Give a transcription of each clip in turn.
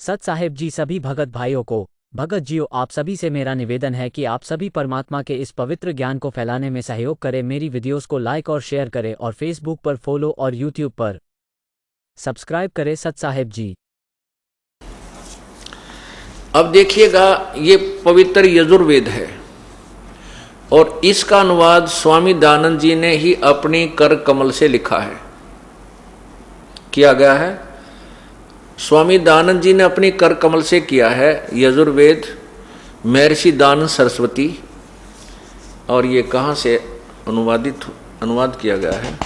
सत साहेब जी, सभी भगत भाइयों को, भगत जियो, आप सभी से मेरा निवेदन है कि आप सभी परमात्मा के इस पवित्र ज्ञान को फैलाने में सहयोग करें। मेरी वीडियोस को लाइक और शेयर करें और फेसबुक पर फॉलो और यूट्यूब पर सब्सक्राइब करें। सत साहेब जी। अब देखिएगा, ये पवित्र यजुर्वेद है और इसका अनुवाद स्वामी दयानंद जी ने ही अपनी कर कमल से लिखा है, किया गया है। स्वामी दयानंद जी ने अपनी कर कमल से किया है यजुर्वेद, महर्षि दयानंद सरस्वती। और ये कहाँ से अनुवाद किया गया है?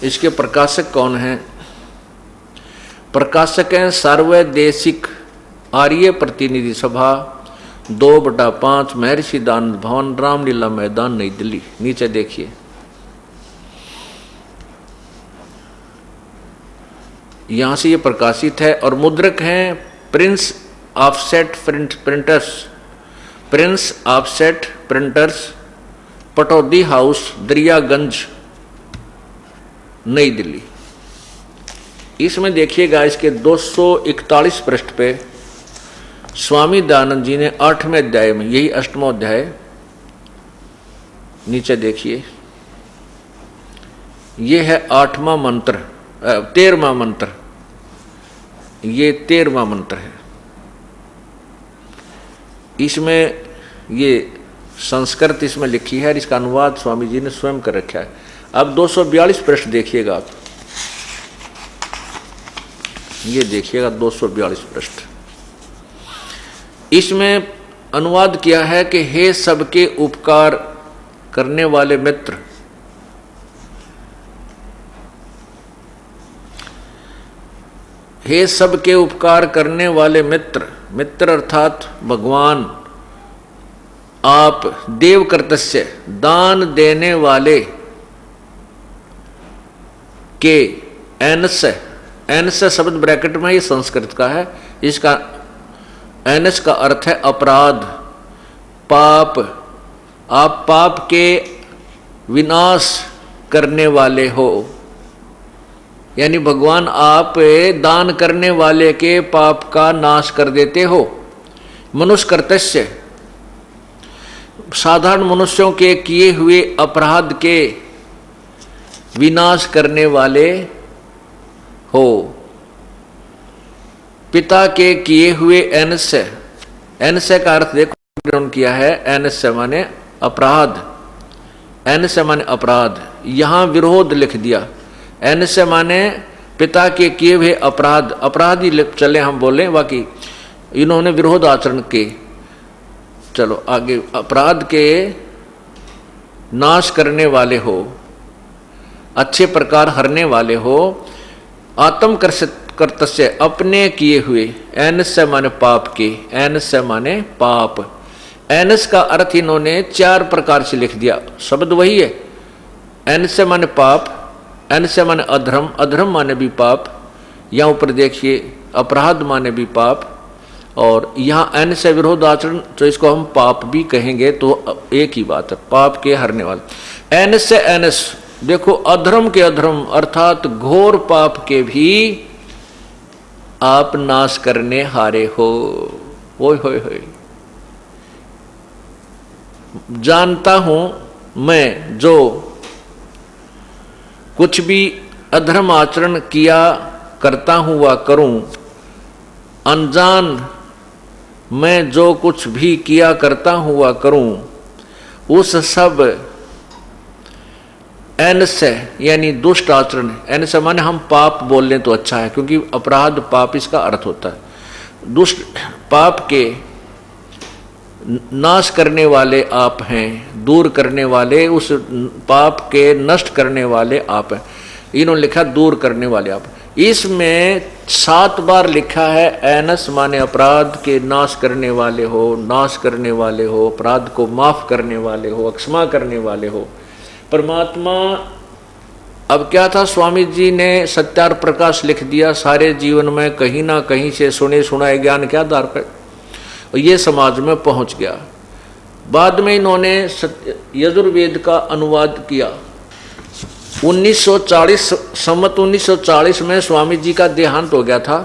इसके प्रकाशक कौन हैं? प्रकाशक हैं सर्वदेशिक आर्य प्रतिनिधि सभा 2/5 महर्षि दयानंद भवन, रामलीला मैदान, नई दिल्ली। नीचे देखिए, यहां से ये प्रकाशित है और मुद्रक हैं Prince offset printers, Prince offset printers, Pataudi house, Daryaganj, नई दिल्ली। इसमें देखिएगा, इसके 241 पृष्ठ पे स्वामी दयानंद जी ने 8वें अध्याय में, यही 8वां अध्याय, नीचे देखिए, ये है 8वां मंत्र, 13वां मंत्र, ये 13वां मंत्र है। इसमें ये संस्कृत इसमें लिखी है और इसका अनुवाद स्वामी जी ने स्वयं कर रखा है। अब 242 पृष्ठ देखिएगा आप, ये देखिएगा 242 पृष्ठ। इसमें अनुवाद किया है कि हे सबके उपकार करने वाले मित्र, हे सबके उपकार करने वाले मित्र, मित्र अर्थात भगवान, आप देव कर्तस्य, दान देने वाले के, एनस, एनस शब्द ब्रैकेट में, ये संस्कृत का है। इसका एनस का अर्थ है अपराध, पाप। आप पाप के विनाश करने वाले हो, यानी भगवान आप दान करने वाले के पाप का नाश कर देते हो। मनुष्य कर्तस्य, साधारण मनुष्यों के किए हुए अपराध के विनाश करने वाले हो। पिता के किए हुए एनस्य, एनस्य का अर्थ देखो ग्रहण किया है, एनस्य माने अपराध, एनस्य माने अपराध, यहां विरोध लिख दिया। एनस्य माने पिता के किए हुए अपराध, अपराध ही चले हम बोले, बाकी इन्होंने विरोध आचरण के, चलो आगे, अपराध के नाश करने वाले हो, अच्छे प्रकार हरने वाले हो। आत्म कर्तस्य, अपने किए हुए, एनस माने पाप के, एनस माने पाप। एनस का अर्थ इन्होंने 4 प्रकार से लिख दिया, शब्द वही है। एनस माने पाप, एनस माने अधर्म, अधर्म माने भी पाप, यहाँ ऊपर देखिए अपराध माने भी पाप, और यहाँ एन से विरोध आचरण, तो इसको हम पाप भी कहेंगे तो एक ही बात है, पाप के हरने वाले। एन से एनस देखो, अधर्म के अधर्म अर्थात घोर पाप के भी आप नाश करने हारे हो। ओए होए होए, जानता हूं मैं जो कुछ भी अधर्म आचरण किया करता हूं वह करूं, अनजान मैं जो कुछ भी किया करता हूं वह करूं, उस सब एन से यानी दुष्ट आचरण, एन से माने हम पाप बोल लें तो अच्छा है, क्योंकि अपराध पाप इसका अर्थ होता है। दुष्ट पाप के नाश करने वाले आप हैं, दूर करने वाले, उस पाप के नष्ट करने वाले आप हैं। इन्होंने लिखा दूर करने वाले आप। इसमें 7 बार लिखा है एनस माने अपराध के नाश करने वाले हो, नाश करने वाले हो, अपराध को माफ करने वाले हो, क्षमा करने वाले हो। परमात्मा, अब क्या था, स्वामी जी ने सत्यार प्रकाश लिख दिया सारे जीवन में, कहीं ना कहीं से सुने सुनाए ज्ञान के आधार पर, और ये समाज में पहुंच गया। बाद में इन्होंने यजुर्वेद का अनुवाद किया। 1940 संवत 1940 में स्वामी जी का देहांत हो गया था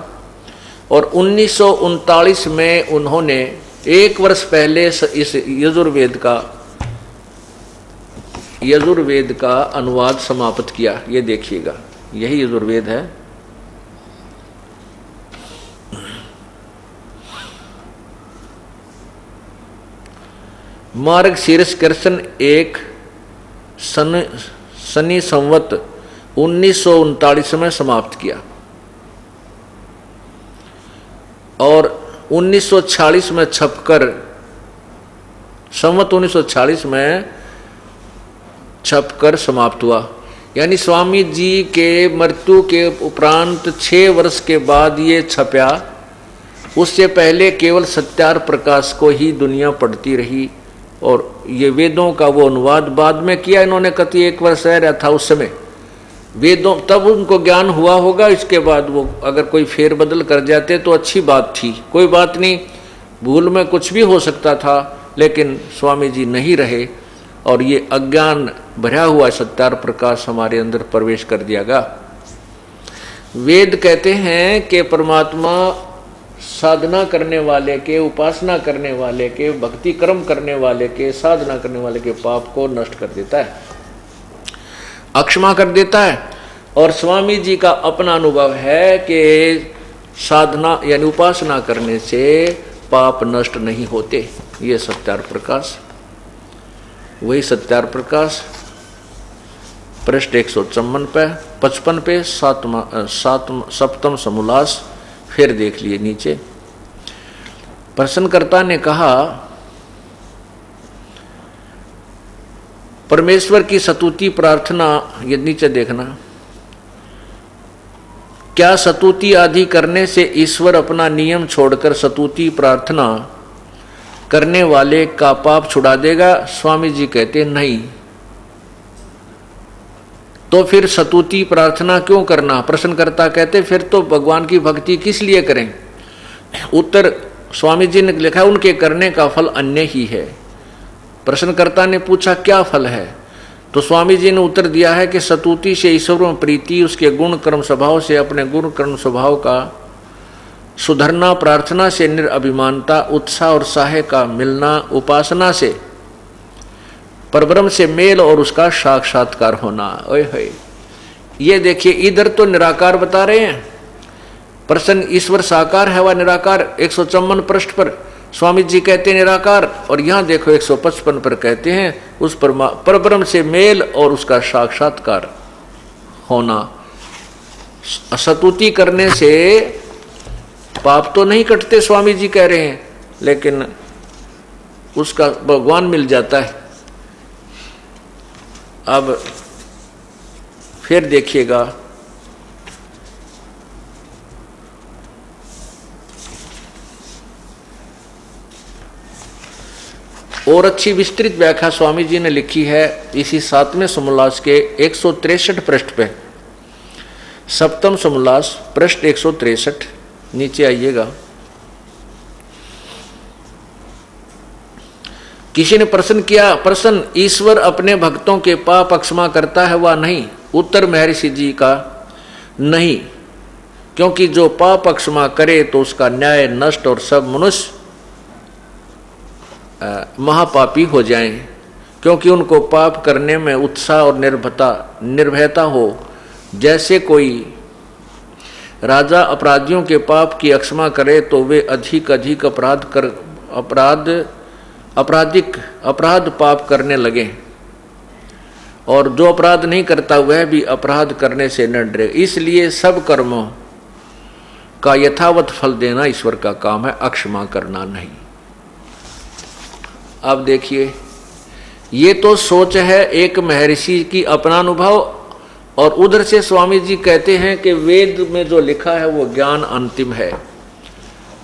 और 1939 में उन्होंने 1 वर्ष पहले इस यजुर्वेद का अनुवाद समाप्त किया। ये देखिएगा, यही यजुर्वेद है। मार्गशीर्ष कृष्ण 1 सनी संवत 1939 में समाप्त किया और 1946 में छपकर संवत 1946 में छपकर समाप्त हुआ। यानी स्वामी जी के मृत्यु के उपरांत 6 वर्ष के बाद ये छपया। उससे पहले केवल सत्यार प्रकाश को ही दुनिया पढ़ती रही और ये वेदों का वो अनुवाद बाद में किया इन्होंने। कति 1 वर्ष रह रहा था उस समय वेदों, तब उनको ज्ञान हुआ होगा। इसके बाद वो अगर कोई फेरबदल कर जाते तो अच्छी बात थी, कोई बात नहीं, भूल में कुछ भी हो सकता था। लेकिन स्वामी जी नहीं रहे और ये अज्ञान भरा हुआ सत्यार प्रकाश हमारे अंदर प्रवेश कर दियागा। वेद कहते हैं कि परमात्मा साधना करने वाले के, उपासना करने वाले के, भक्ति कर्म करने वाले के, साधना करने वाले के पाप को नष्ट कर देता है, अक्षमा कर देता है। और स्वामी जी का अपना अनुभव है कि साधना यानी उपासना करने से पाप नष्ट नहीं होते। ये सत्यार प्रकाश, वही सत्यार प्रकाश पृष्ठ 155 पे 55 पे सप्तम समोल्लास। फिर देख लिए नीचे, प्रश्नकर्ता ने कहा परमेश्वर की स्तुति प्रार्थना, ये नीचे देखना, क्या स्तुति आदि करने से ईश्वर अपना नियम छोड़कर स्तुति प्रार्थना करने वाले का पाप छुड़ा देगा? स्वामी जी कहते नहीं। तो फिर स्तुति प्रार्थना क्यों करना? प्रश्नकर्ता कहते फिर तो भगवान की भक्ति किस लिए करें? उत्तर स्वामी जी ने लिखा उनके करने का फल अन्य ही है। प्रश्नकर्ता ने पूछा क्या फल है? तो स्वामी जी ने उत्तर दिया है कि स्तुति से ईश्वर में प्रीति, उसके गुण कर्म स्वभाव से अपने गुण कर्म स्वभाव का सुधरना, प्रार्थना से निरअभिमानता, उत्साह और साहे का मिलना, उपासना से परब्रह्म से मेल और उसका साक्षात्कार होना। ओए होए, ये देखिए इधर तो निराकार बता रहे हैं, प्रसन्न ईश्वर साकार है व निराकार। 154 पृष्ठ पर स्वामी जी कहते हैं निराकार, और यहाँ देखो 155 पर कहते हैं उस परब्रह्म से मेल और उसका साक्षात्कार होना। स्तुति करने से पाप तो नहीं कटते स्वामी जी कह रहे हैं, लेकिन उसका भगवान मिल जाता है। अब फिर देखिएगा, और अच्छी विस्तृत व्याख्या स्वामी जी ने लिखी है इसी 7वें समोल्लास के 163 पृष्ठ पे। सप्तम समोल्लास पृष्ठ 163, नीचे आइएगा। किसी ने प्रश्न किया, प्रश्न ईश्वर अपने भक्तों के पाप क्षमा करता है व नहीं? उत्तर महर्षि जी का नहीं, क्योंकि जो पाप क्षमा करे तो उसका न्याय नष्ट और सब मनुष्य महापापी हो जाएं, क्योंकि उनको पाप करने में उत्साह और निर्भयता हो। जैसे कोई राजा अपराधियों के पाप की क्षमा करे तो वे अधिक अपराध पाप करने लगे, और जो अपराध नहीं करता वह भी अपराध करने से न डरे। इसलिए सब कर्मों का यथावत फल देना ईश्वर का काम है, अक्षमा करना नहीं। अब देखिए, ये तो सोच है एक महर्षि की अपना अनुभव, और उधर से स्वामी जी कहते हैं कि वेद में जो लिखा है वो ज्ञान अंतिम है,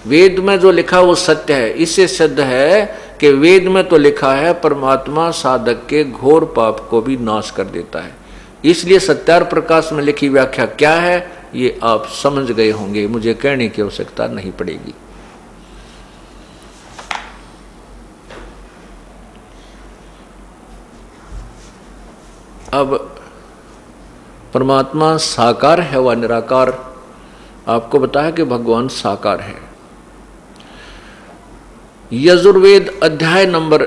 वेद में जो लिखा वो सत्य है। इससे सिद्ध है कि वेद में तो लिखा है परमात्मा साधक के घोर पाप को भी नाश कर देता है। इसलिए सत्यार प्रकाश में लिखी व्याख्या क्या है ये आप समझ गए होंगे, मुझे कहने की आवश्यकता नहीं पड़ेगी। अब परमात्मा साकार है व निराकार, आपको बताया कि भगवान साकार है। यजुर्वेद अध्याय नंबर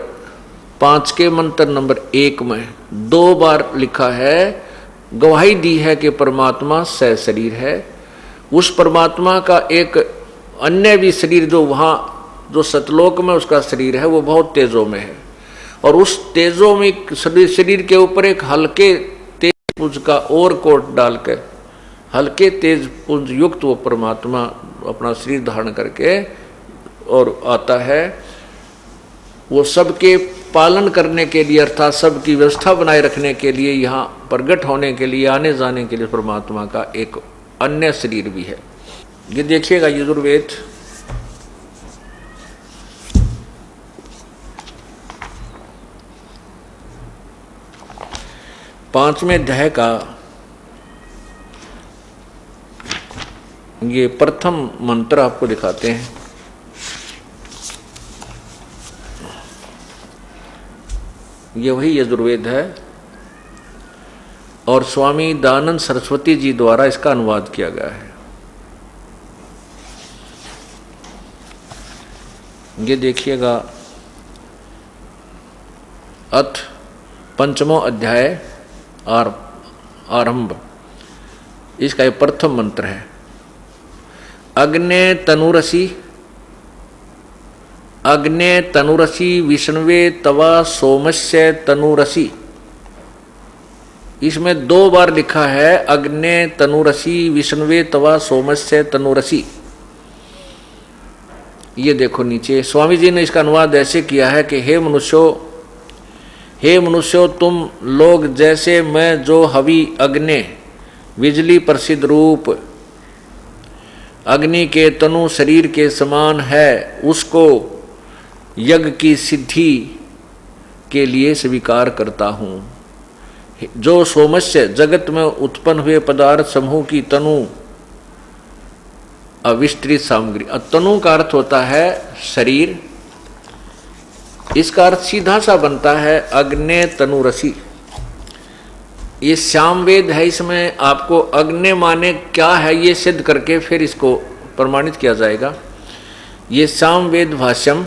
5 के मंत्र नंबर 1 में 2 बार लिखा है, गवाही दी है कि परमात्मा सशरीर है। उस परमात्मा का एक अन्य भी शरीर जो वहाँ जो सतलोक में उसका शरीर है वो बहुत तेजों में है, और उस तेजों में शरीर के ऊपर एक हल्के तेज पुंज का और कोट डाल के हल्के तेज पुंज युक्त वो परमात्मा अपना शरीर धारण करके और आता है। वो सबके पालन करने के लिए अर्थात सबकी व्यवस्था बनाए रखने के लिए, यहाँ प्रकट होने के लिए, आने जाने के लिए परमात्मा का एक अन्य शरीर भी है। ये देखिएगा यजुर्वेद 5वें अध्याय का ये प्रथम मंत्र आपको दिखाते हैं। ये वही यजुर्वेद है और स्वामी दयानंद सरस्वती जी द्वारा इसका अनुवाद किया गया है। ये देखिएगा, अथ 5वां अध्याय आरंभ, इसका ये प्रथम मंत्र है। अग्ने तनुरसी विष्णुवे तवा सोमस्य तनुरसी। इसमें 2 बार लिखा है अग्ने तनुरसी विष्णुवे तवा सोमस्य तनुरसी। ये देखो नीचे स्वामी जी ने इसका अनुवाद ऐसे किया है कि हे मनुष्यो तुम लोग जैसे मैं जो हवि अग्नि बिजली प्रसिद्ध रूप अग्नि के तनु शरीर के समान है, उसको यज्ञ की सिद्धि के लिए स्वीकार करता हूँ। जो सोमस्य जगत में उत्पन्न हुए पदार्थ समूह की तनु अविस्तृत सामग्री। तनु का अर्थ होता है शरीर, इसका अर्थ सीधा सा बनता है अग्ने तनुरसी। ये सामवेद है, इसमें आपको अग्नि माने क्या है ये सिद्ध करके फिर इसको प्रमाणित किया जाएगा। ये सामवेद भाष्यम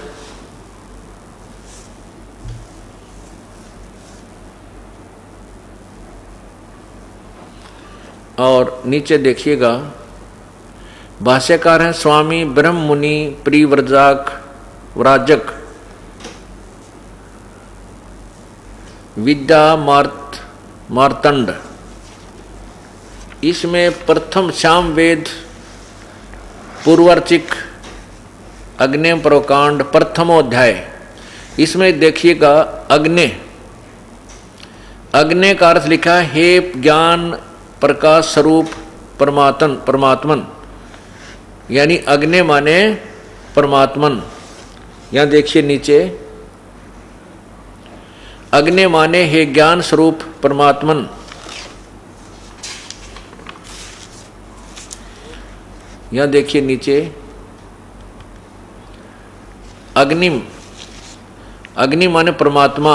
और नीचे देखिएगा भाष्यकार हैं स्वामी ब्रह्म मुनि व्राजक विद्या मार्तंड। इसमें प्रथम सामवेद पूर्वार्चिक अग्नि प्रोकांड प्रथमोध्याय, इसमें देखिएगा अग्नि का अर्थ लिखा है हे ज्ञान प्रकाश स्वरूप परमात्मन, यानी अग्नि माने परमात्मन। यहां देखिए नीचे अग्नि माने हे ज्ञान स्वरूप परमात्मन। यहां देखिए नीचे अग्निम माने परमात्मा,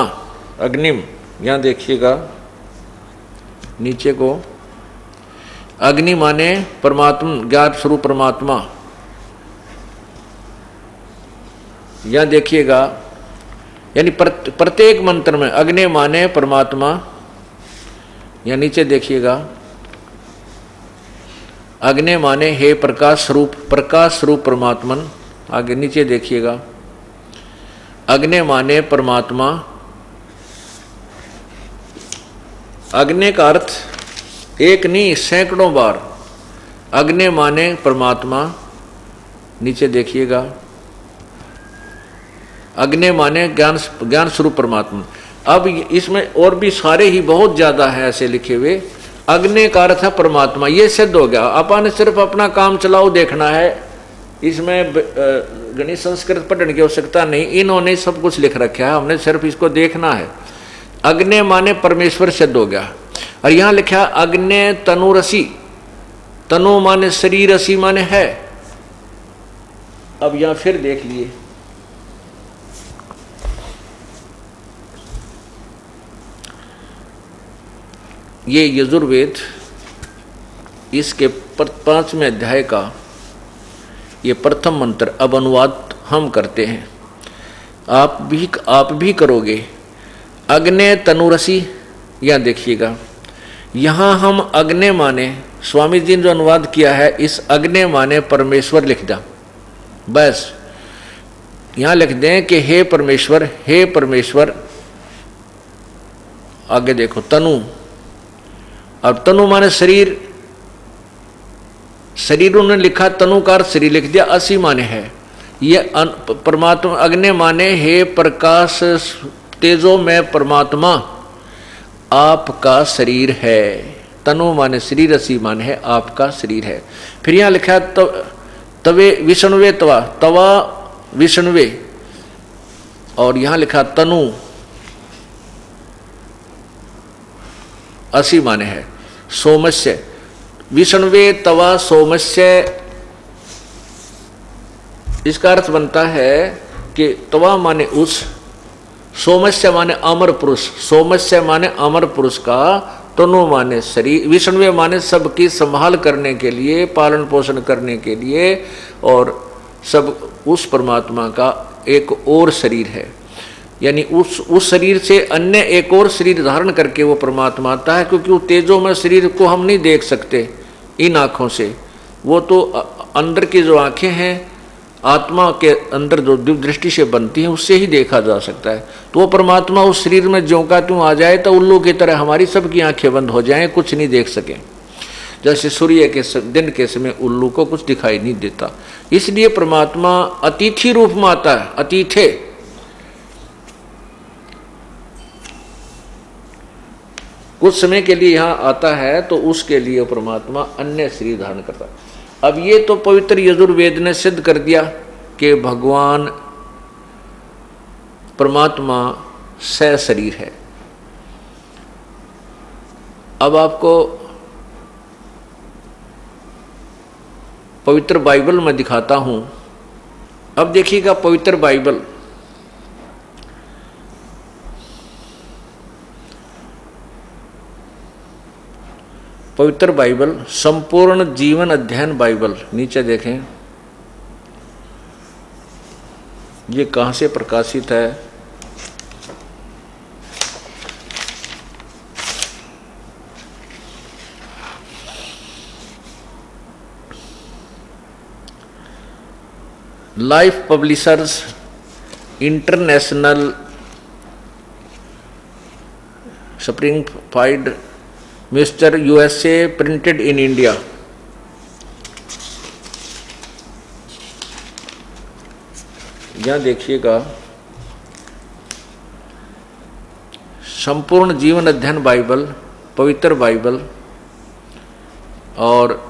अग्निम। यहां देखिएगा नीचे को अग्नि माने परमात्मा ज्ञान स्वरूप परमात्मा। यहां देखिएगा यानी प्रत्येक मंत्र में अग्नि माने परमात्मा। या नीचे देखिएगा अग्नि माने हे प्रकाश स्वरूप परमात्मन। आगे नीचे देखिएगा अग्नि माने परमात्मा। अग्नि का अर्थ एक नहीं सैकड़ों बार अग्नि माने परमात्मा। नीचे देखिएगा अग्नि माने ज्ञान स्वरूप परमात्मा। अब इसमें और भी सारे ही बहुत ज्यादा है ऐसे लिखे हुए। अग्नि का अर्थ है परमात्मा, ये सिद्ध हो गया। अपन सिर्फ अपना काम चलाओ देखना है, इसमें गणित संस्कृत पढ़ने की आवश्यकता नहीं, इन्होंने सब कुछ लिख रखा है, हमने सिर्फ इसको देखना है। अग्नि माने परमेश्वर सिद्ध हो गया। और यहां लिखा अग्नि तनुरसी, तनु माने शरीर, रसी माने है। अब यहां फिर देख लिए ये यजुर्वेद इसके 5वें अध्याय का ये प्रथम मंत्र अब अनुवाद हम करते हैं, आप भी करोगे। अग्ने तनुरसी, या देखिएगा यहाँ हम अग्ने माने, स्वामी जी ने जो अनुवाद किया है इस अग्ने माने परमेश्वर लिख दिया, बस यहाँ लिख दें कि हे परमेश्वर, हे परमेश्वर। आगे देखो तनु, अब तनु माने शरीर, शरीर उन्होंने लिखा, तनुकार शरीर लिख दिया, असी माने है। ये परमात्मा अग्नि माने हे प्रकाश तेजो में परमात्मा आपका शरीर है। तनु माने शरीर, असी माने है आपका शरीर है। फिर यहाँ लिखा तवे विष्णुवे तवा, तवा विष्णुवे, और यहाँ लिखा तनु असी माने है सोमस्य। विष्णुवे तवा सोमस्य, इसका अर्थ बनता है कि तवा माने उस, सोमस्य माने अमर पुरुष, सोमस्य माने अमर पुरुष का, तनु माने शरीर, विष्णुवे माने सबकी संभाल करने के लिए, पालन पोषण करने के लिए, और सब उस परमात्मा का एक और शरीर है। यानी उस शरीर से अन्य एक और शरीर धारण करके वो परमात्मा आता है, क्योंकि वो तेजो में शरीर को हम नहीं देख सकते इन आँखों से, वो तो अंदर की जो आँखें हैं आत्मा के अंदर जो दिव्य दृष्टि से बनती है उससे ही देखा जा सकता है। तो वो परमात्मा उस शरीर में ज्यों का त्यों आ जाए तो उल्लू की तरह हमारी सबकी आंखें बंद हो जाएं, कुछ नहीं देख सकें। जैसे सूर्य के दिन के समय उल्लू को कुछ दिखाई नहीं देता, इसलिए परमात्मा अतिथि रूप में आता है, अतिथे। कुछ समय के लिए यहाँ आता है तो उसके लिए परमात्मा अन्य शरीर धारण करता है। अब ये तो पवित्र यजुर्वेद ने सिद्ध कर दिया कि भगवान परमात्मा सशरीर है। अब आपको पवित्र बाइबल में दिखाता हूं। अब देखिएगा पवित्र बाइबल, पवित्र बाइबल संपूर्ण जीवन अध्ययन बाइबल, नीचे देखें ये कहाँ से प्रकाशित है। Life publishers international, Springfield, mister USA, printed in India. यहां देखिएगा संपूर्ण जीवन अध्ययन बाइबल, पवित्र बाइबल, और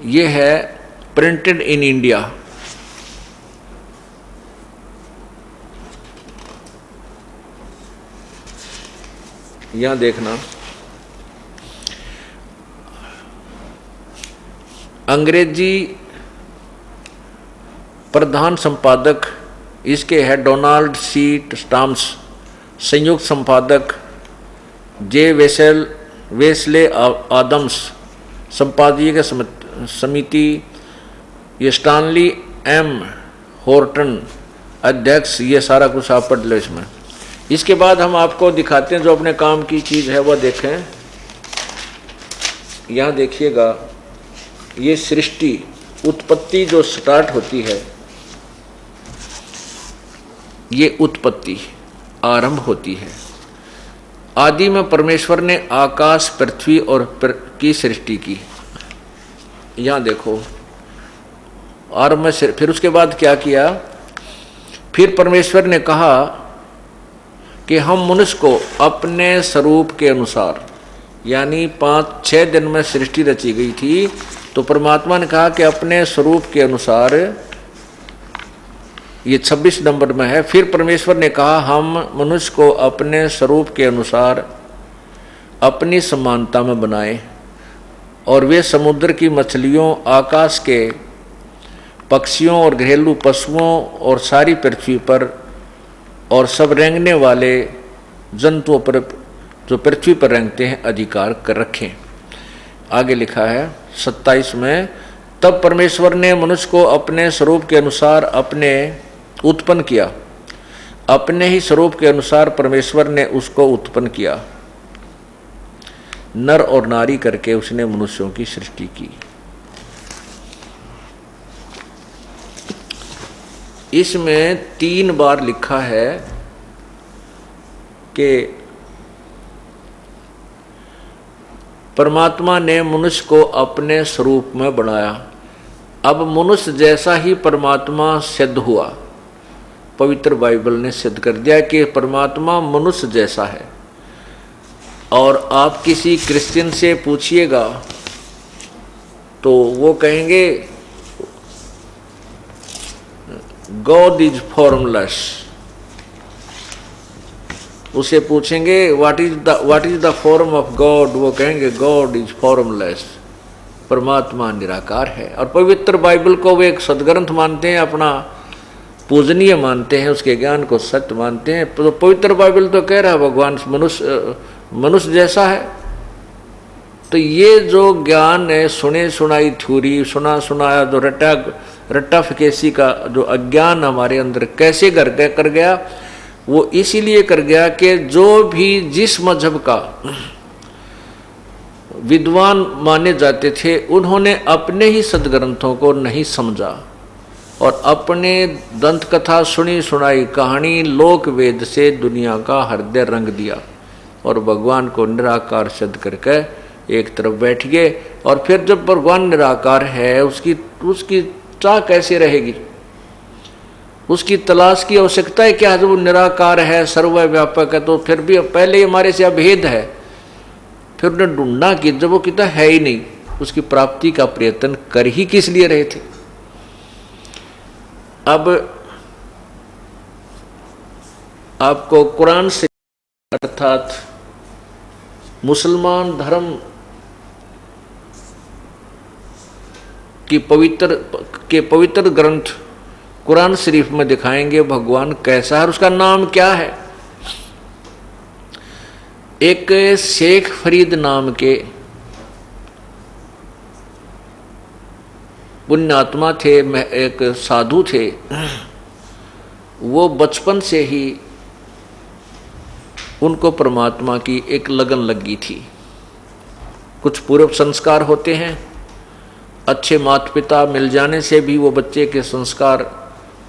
ये है प्रिंटेड इन इंडिया। यहां देखना अंग्रेजी प्रधान संपादक इसके है डोनाल्ड सी स्टाम्स, संयुक्त संपादक जे वेस्ले आदम्स, संपादकीय समिति ये स्टानली एम होर्टन अध्यक्ष। ये सारा कुछ आप पढ़ लो इसमें। इसके बाद हम आपको दिखाते हैं जो अपने काम की चीज़ है वह देखें। यहाँ देखिएगा ये सृष्टि उत्पत्ति जो स्टार्ट होती है, ये उत्पत्ति आरंभ होती है। आदि में परमेश्वर ने आकाश, पृथ्वी और की सृष्टि की। यहाँ देखो आरंभ में, फिर उसके बाद क्या किया, फिर परमेश्वर ने कहा कि हम मनुष्य को अपने स्वरूप के अनुसार, यानी 5-6 दिन में सृष्टि रची गई थी, तो परमात्मा ने कहा कि अपने स्वरूप के अनुसार, ये 26 नंबर में है। फिर परमेश्वर ने कहा हम मनुष्य को अपने स्वरूप के अनुसार अपनी समानता में बनाए, और वे समुद्र की मछलियों, आकाश के पक्षियों और घरेलू पशुओं और सारी पृथ्वी पर और सब रेंगने वाले जंतुओं पर जो पृथ्वी पर रेंगते हैं अधिकार कर रखें। आगे लिखा है 27 में, तब परमेश्वर ने मनुष्य को अपने स्वरूप के अनुसार अपने उत्पन्न किया, अपने ही स्वरूप के अनुसार परमेश्वर ने उसको उत्पन्न किया, नर और नारी करके उसने मनुष्यों की सृष्टि की। इसमें 3 बार लिखा है कि परमात्मा ने मनुष्य को अपने स्वरूप में बनाया। अब मनुष्य जैसा ही परमात्मा सिद्ध हुआ। पवित्र बाइबल ने सिद्ध कर दिया कि परमात्मा मनुष्य जैसा है। और आप किसी क्रिश्चियन से पूछिएगा तो वो कहेंगे गॉड इज फॉर्मलेस। उसे पूछेंगे what is the form of God, वो कहेंगे गॉड इज फॉर्मलेस, परमात्मा निराकार है। और पवित्र बाइबल को वे एक सदग्रंथ मानते हैं, अपना पूजनीय मानते हैं, उसके ज्ञान को सत्य मानते हैं। तो पवित्र बाइबल तो कह रहा है भगवान मनुष्य जैसा है। तो ये जो ज्ञान है, सुने सुनाई थ्योरी, सुना सुनाया जो रट्टा फिकेसी का जो अज्ञान हमारे अंदर कैसे कर गया, वो इसीलिए कर गया कि जो भी जिस मजहब का विद्वान माने जाते थे उन्होंने अपने ही सदग्रंथों को नहीं समझा और अपने दंत कथा सुनी सुनाई कहानी लोक वेद से दुनिया का हृदय रंग दिया और भगवान को निराकार सिद्ध करके एक तरफ बैठ गए। और फिर जब भगवान निराकार है, उसकी चाह कैसे रहेगी, उसकी तलाश की आवश्यकता है क्या? जब वो निराकार है, सर्वव्यापक है, तो फिर भी पहले हमारे से अभेद है, फिर उन्हें ढूंढना कि जब वो कितना है ही नहीं, उसकी प्राप्ति का प्रयत्न कर ही किस लिए रहे थे। अब आपको कुरान से अर्थात मुसलमान धर्म की पवित्र ग्रंथ कुरान शरीफ में दिखाएंगे भगवान कैसा है, उसका नाम क्या है। एक शेख फरीद नाम के पुण्यात्मा थे, एक साधु थे। वो बचपन से ही उनको परमात्मा की एक लगन लगी थी। कुछ पूर्व संस्कार होते हैं, अच्छे माता पिता मिल जाने से भी वो बच्चे के संस्कार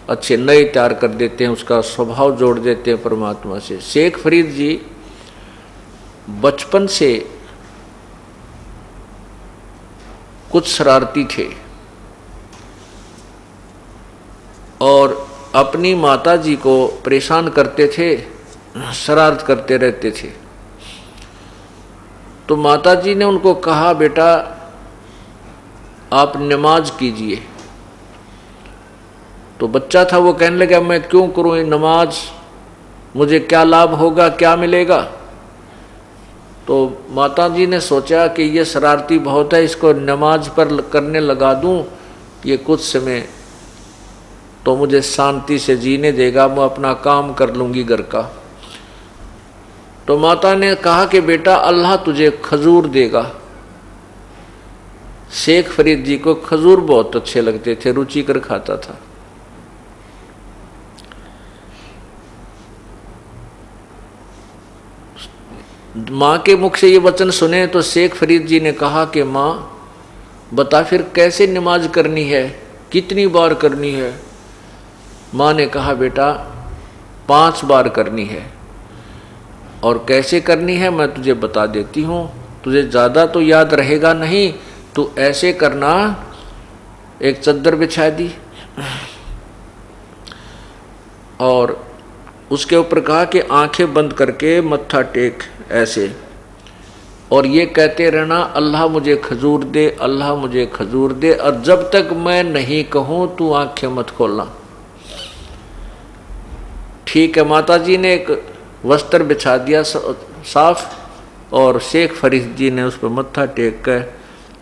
अच्छे नए तैयार कर देते हैं, उसका स्वभाव जोड़ देते हैं परमात्मा से। शेख फरीद जी बचपन से कुछ शरारती थे और अपनी माता जी को परेशान करते थे, शरारत करते रहते थे। तो माता जी ने उनको कहा, बेटा आप नमाज कीजिए। तो बच्चा था, वो कहने लगा मैं क्यों करूं ये नमाज, मुझे क्या लाभ होगा, क्या मिलेगा। तो माता जी ने सोचा कि ये शरारती बहुत है, इसको नमाज पर करने लगा दूं, ये कुछ समय तो मुझे शांति से जीने देगा, मैं अपना काम कर लूंगी घर का। तो माता ने कहा कि बेटा अल्लाह तुझे खजूर देगा। शेख फरीद जी को खजूर बहुत अच्छे लगते थे, रुचि कर खाता था। माँ के मुख से ये वचन सुने तो शेख फरीद जी ने कहा कि माँ बता फिर कैसे नमाज करनी है, कितनी बार करनी है। माँ ने कहा बेटा 5 बार करनी है, और कैसे करनी है मैं तुझे बता देती हूँ, तुझे ज़्यादा तो याद रहेगा नहीं, तो ऐसे करना, एक चद्दर बिछा दी और उसके ऊपर कहा कि आंखें बंद करके मत्था टेक ऐसे, और ये कहते रहना अल्लाह मुझे खजूर दे, अल्लाह मुझे खजूर दे, और जब तक मैं नहीं कहूँ तू आंखें मत खोलना। ठीक है, माता जी ने एक वस्त्र बिछा दिया साफ, और शेख फरीद जी ने उस पर मत्था टेक कर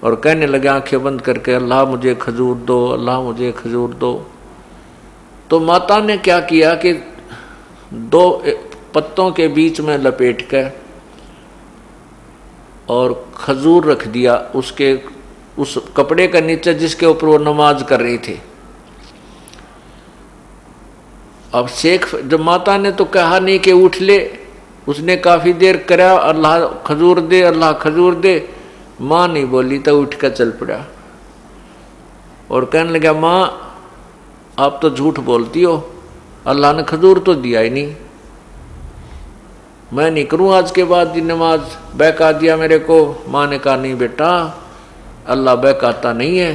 और कहने लगे आंखें बंद करके अल्लाह मुझे खजूर दो, अल्लाह मुझे खजूर दो। तो माता ने क्या किया कि दो पत्तों के बीच में लपेट कर और खजूर रख दिया उसके उस कपड़े का नीचे जिसके ऊपर वो नमाज कर रही थी। अब शेख जब माता ने तो कहा नहीं कि उठ ले, उसने काफी देर करा, अल्लाह खजूर दे, अल्लाह खजूर दे। माँ नहीं बोली तो उठ कर चल पड़ा और कहने लगा, माँ आप तो झूठ बोलती हो, अल्लाह ने खजूर तो दिया ही नहीं, मैं नहीं करूं आज के बाद नमाज, बहका दिया मेरे को। माँ ने कहा, नहीं बेटा, अल्लाह बहकाता नहीं है,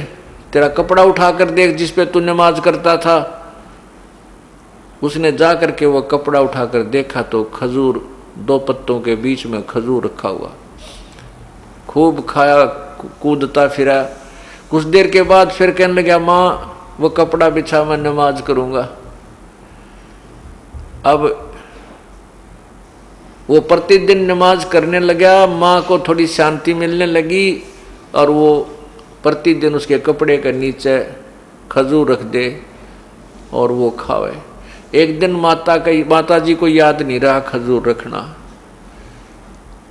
तेरा कपड़ा उठा कर देख जिस पे तू नमाज करता था। उसने जा करके वह कपड़ा उठाकर देखा तो खजूर, दो पत्तों के बीच में खजूर रखा हुआ। खूब खाया, कूदता फिरा। कुछ देर के बाद फिर कहने लगा, माँ वो कपड़ा बिछा, मैं नमाज करूंगा। अब वो प्रतिदिन नमाज करने लगा, माँ को थोड़ी शांति मिलने लगी और वो प्रतिदिन उसके कपड़े के नीचे खजूर रख दे और वो खावे। एक दिन माता जी को याद नहीं रहा खजूर रखना,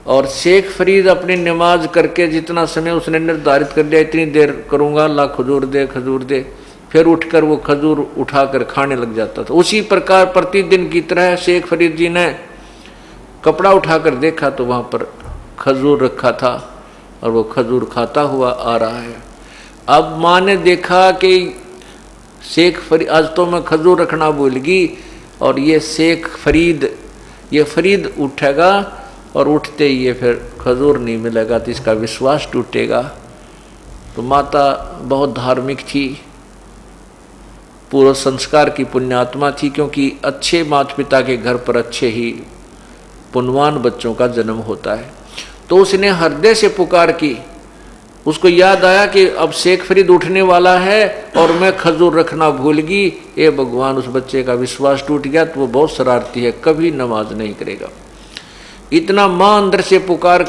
और शेख फरीद अपनी नमाज करके जितना समय उसने निर्धारित कर दिया, इतनी देर करूंगा, अल्लाह खजूर दे खजूर दे, फिर उठकर वो खजूर उठाकर खाने लग जाता था। उसी प्रकार प्रतिदिन की तरह शेख फरीद जी ने कपड़ा उठाकर देखा तो वहां पर खजूर रखा था और वो खजूर खाता हुआ आ रहा है। अब माँ ने देखा कि शेख फरीद आज तो मैं खजूर रखना भूल गई और ये शेख फरीद, ये फरीद उठेगा और उठते ही ये फिर खजूर नहीं मिलेगा तो इसका विश्वास टूटेगा। तो माता बहुत धार्मिक थी, पूर्व संस्कार की पुण्यात्मा थी, क्योंकि अच्छे माता पिता के घर पर अच्छे ही पुण्यवान बच्चों का जन्म होता है। तो उसने हृदय से पुकार की, उसको याद आया कि अब शेख फरीद उठने वाला है और मैं खजूर रखना भूल गई। ए भगवान, उस बच्चे का विश्वास टूट गया तो वो बहुत शरारती है, कभी नमाज नहीं करेगा। इतना माँ अंदर से पुकार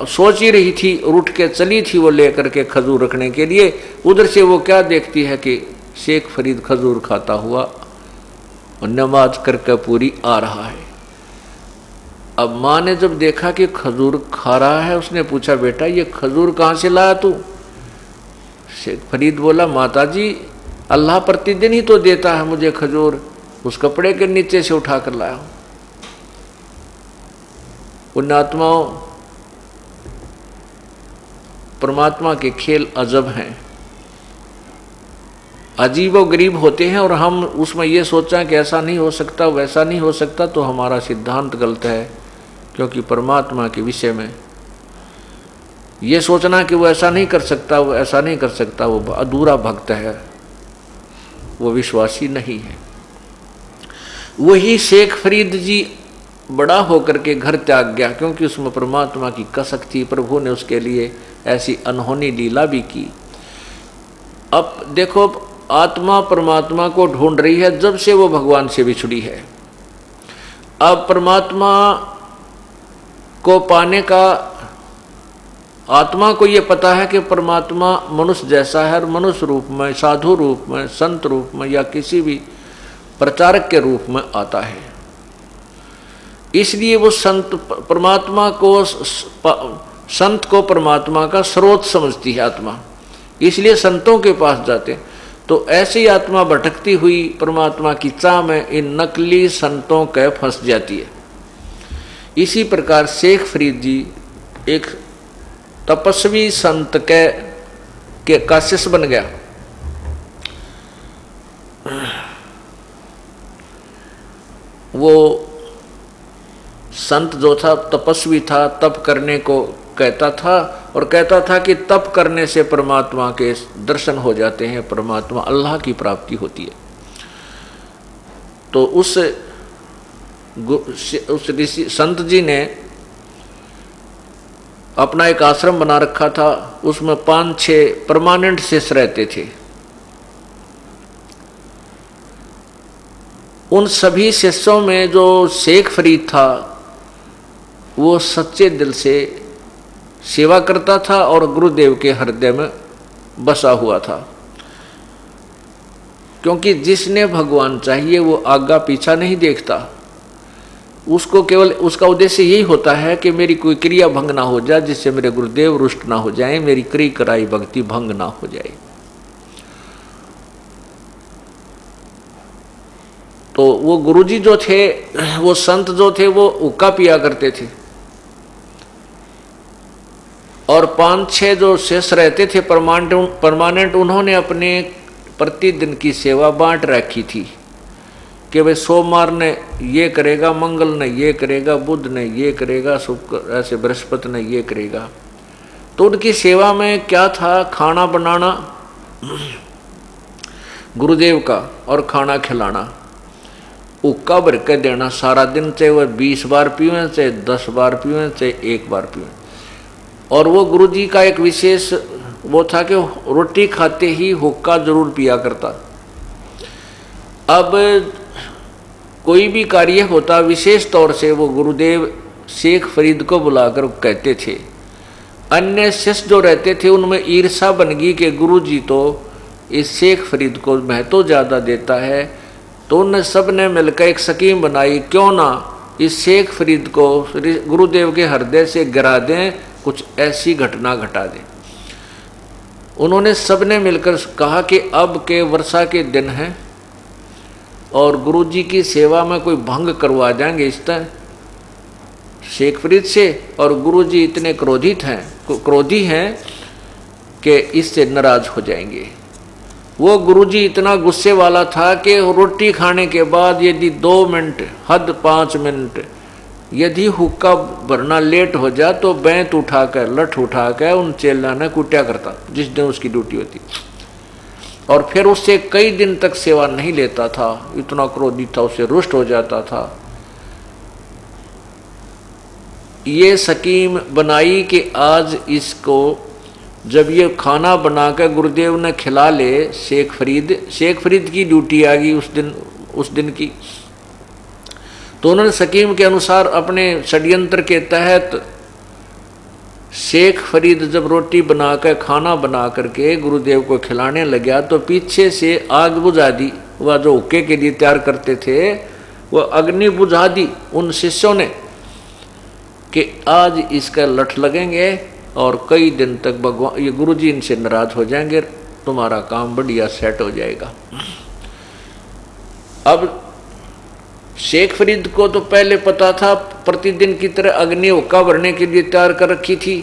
सोच ही रही थी और उठ के चली थी वो लेकर के खजूर रखने के लिए। उधर से वो क्या देखती है कि शेख फरीद खजूर खाता हुआ और नमाज करके पूरी आ रहा है। अब माँ ने जब देखा कि खजूर खा रहा है, उसने पूछा, बेटा ये खजूर कहाँ से लाया तू? शेख फरीद बोला, माता जी अल्लाह प्रतिदिन ही तो देता है मुझे खजूर, उस कपड़े के नीचे से उठा कर लाया हूं। पुण्यात्माओं, परमात्मा के खेल अजब हैं, अजीब और गरीब होते हैं, और हम उसमें ये सोचा कि ऐसा नहीं हो सकता वैसा नहीं हो सकता, तो हमारा सिद्धांत गलत है। क्योंकि परमात्मा के विषय में ये सोचना कि वो ऐसा नहीं कर सकता, वो ऐसा नहीं कर सकता, वो अधूरा भक्त है, वो विश्वासी नहीं है। वही शेख फरीद जी बड़ा होकर के घर त्याग गया, क्योंकि उसमें परमात्मा की कसक थी, प्रभु ने उसके लिए ऐसी अनहोनी लीला भी की। अब देखो, आत्मा परमात्मा को ढूंढ रही है जब से वो भगवान से बिछड़ी है। अब परमात्मा को पाने का, आत्मा को ये पता है कि परमात्मा मनुष्य जैसा है, और मनुष्य रूप में, साधु रूप में, संत रूप में या किसी भी प्रचारक के रूप में आता है। इसलिए वो संत परमात्मा को, संत को परमात्मा का स्रोत समझती है आत्मा, इसलिए संतों के पास जाते हैं। तो ऐसी आत्मा भटकती हुई परमात्मा की चाह में इन नकली संतों के फंस जाती है। इसी प्रकार शेख फरीद जी एक तपस्वी संत के का शिष्य बन गया। वो संत जो था तपस्वी था, तप करने को कहता था और कहता था कि तप करने से परमात्मा के दर्शन हो जाते हैं, परमात्मा अल्लाह की प्राप्ति होती है। तो उस ऋषि संत जी ने अपना एक आश्रम बना रखा था, उसमें 5-6 परमानेंट शिष्य रहते थे। उन सभी शिष्यों में जो शेख फरीद था वो सच्चे दिल से सेवा करता था और गुरुदेव के हृदय में बसा हुआ था, क्योंकि जिसने भगवान चाहिए वो आगा पीछा नहीं देखता। उसको केवल उसका उद्देश्य यही होता है कि मेरी कोई क्रिया भंग ना हो जाए, जिससे मेरे गुरुदेव रुष्ट ना हो जाए, मेरी क्रिया कराई भक्ति भंग ना हो जाए। तो वो गुरुजी जो थे, वो संत जो थे, वो हुक्का पिया करते थे और 5-6 जो शेष रहते थे परमानेंट, उन्होंने अपने प्रतिदिन की सेवा बांट रखी थी कि भाई सोमवार ने ये करेगा, मंगल ने ये करेगा, बुध ने ये करेगा, शुक्र ऐसे बृहस्पति ने ये करेगा। तो उनकी सेवा में क्या था? खाना बनाना गुरुदेव का और खाना खिलाना, हुक्का भर के देना सारा दिन, चाहे वह 20 बार पीवें, चाहे 10 बार पीवें, चाहे 1 बार पीवें। और वो गुरुजी का एक विशेष वो था कि रोटी खाते ही हुक्का जरूर पिया करता। अब कोई भी कार्य होता, विशेष तौर से वो गुरुदेव शेख फरीद को बुलाकर कहते थे। अन्य शिष्य जो रहते थे उनमें ईर्षा बन गई कि गुरुजी तो इस शेख फरीद को महत्व ज़्यादा देता है, तो उन सब ने मिलकर एक स्कीम बनाई, क्यों ना इस शेख फरीद को गुरुदेव के हृदय से गिरा दें, कुछ ऐसी घटना घटा दें। उन्होंने सबने मिलकर कहा कि अब के वर्षा के दिन हैं और गुरुजी की सेवा में कोई भंग करवा जाएंगे इस तरह शेख फरीद से, और गुरुजी इतने क्रोधी हैं कि इससे नाराज हो जाएंगे। वो गुरुजी इतना गुस्से वाला था कि रोटी खाने के बाद यदि 2 मिनट, हद 5 मिनट यदि हुक्का भरना लेट हो जाए तो बैंत उठाकर, लठ उठाकर उन चेला ने कुटिया करता जिस दिन उसकी ड्यूटी होती, और फिर उससे कई दिन तक सेवा नहीं लेता था। इतना क्रोधित था, उससे रुष्ट हो जाता था। ये स्कीम बनाई कि आज इसको जब ये खाना बनाकर गुरुदेव ने खिला ले, शेख फरीद की ड्यूटी आ गई उस दिन की। तो उन्होंने स्कीम के अनुसार अपने षड्यंत्र के तहत शेख फरीद जब रोटी बनाकर, खाना बना करके गुरुदेव को खिलाने लगा तो पीछे से आग बुझा दी। वह जो हुक्के के लिए तैयार करते थे वह अग्नि बुझा दी उन शिष्यों ने कि आज इसका लठ लगेंगे और कई दिन तक भगवान ये गुरुजी इनसे नाराज हो जाएंगे, तुम्हारा काम बढ़िया सेट हो जाएगा। अब शेख फरीद को तो पहले पता था, प्रतिदिन की तरह अग्नि हुक्का भरने के लिए तैयार कर रखी थी।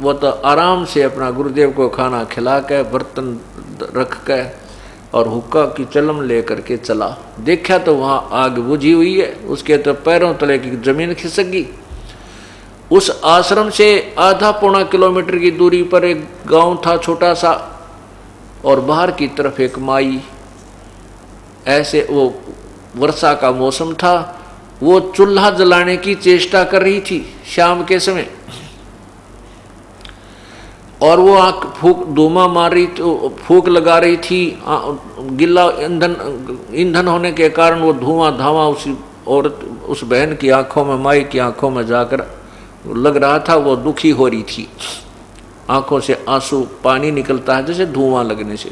वो तो आराम से अपना गुरुदेव को खाना खिला के, बर्तन रख के और हुक्का की चलम ले करके चला। देखा तो वहाँ आग बुझी हुई है, उसके तो पैरों तले की जमीन खिसक गई। उस आश्रम से आधा पौना किलोमीटर की दूरी पर एक गांव था छोटा सा, और बाहर की तरफ एक माई। ऐसे वो वर्षा का मौसम था, वो चूल्हा जलाने की चेष्टा कर रही थी शाम के समय, और वो आंख फूक धुआं मार रही थी, फूक लगा रही थी। गिल्ला ईंधन होने के कारण वो धुआं धावा उसी औरत, उस बहन की आंखों में, माई की आंखों में जाकर लग रहा था। वो दुखी हो रही थी, आंखों से आंसू पानी निकलता है जैसे धुआं लगने से।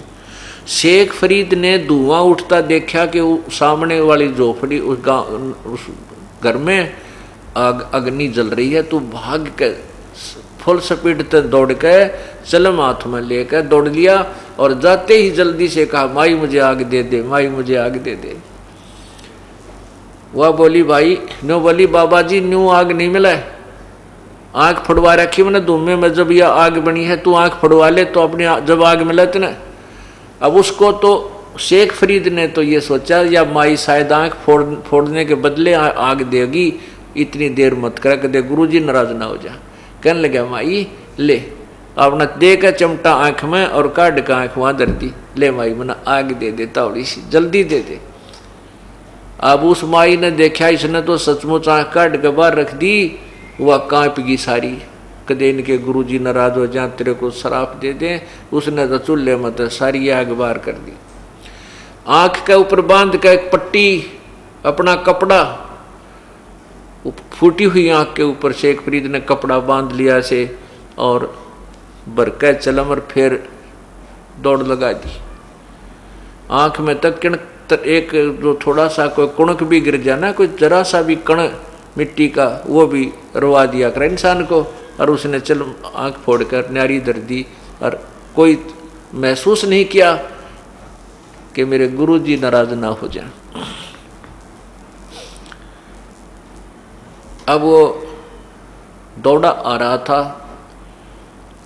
शेख फरीद ने धुआं उठता देखा कि सामने वाली झोपड़ी उस घर में अग्नि जल रही है। तो भाग के फुल स्पीड तक दौड़ के चलम हाथ में लेकर दौड़ लिया, और जाते ही जल्दी से कहा, माई मुझे आग दे दे, माई मुझे आग दे दे। वह बोली, भाई न्यू बोली, बाबा जी न्यू आग नहीं मिला है, आँख फड़वा रखी मैंने धुएं में, जब यह आग बनी है तू आँख फड़वा ले तो अपनी जब आग मिला इतना। अब उसको तो शेख फरीद ने तो ये सोचा या माई शायद आँख फोड़ने के बदले आग देगी, इतनी देर मत कर दे, गुरुजी नाराज ना हो जा। कहने लगा, माई ले अपना दे कर चमटा आँख में और काट का आँख वहाँ धर दी, ले माई मना आग दे दे, थोड़ी सी जल्दी दे दे। अब उस माई ने देखा इसने तो सचमुच आँख काट के बाहर रख दी, वह कांप गई सारी। कदे इनके गुरुजी नाराज हो जाए, तेरे को शराप दे दें। उसने तो चूल्हे में तो सारी आग बाहर कर दी। आँख के ऊपर बांध के एक पट्टी, अपना कपड़ा, फूटी हुई आँख के ऊपर शेख फरीद ने कपड़ा बांध लिया से और बरके चलम और फिर दौड़ लगा दी। आंख में तक एक जो थोड़ा सा कोई कुणक भी गिर जाए ना, कोई जरा सा भी कण मिट्टी का, वो भी रुवा दिया करे इंसान को। और उसने चल आंख फोड़कर न्यारी धर दी और कोई महसूस नहीं किया कि मेरे गुरुजी नाराज ना हो जाए। अब वो दौड़ा आ रहा था।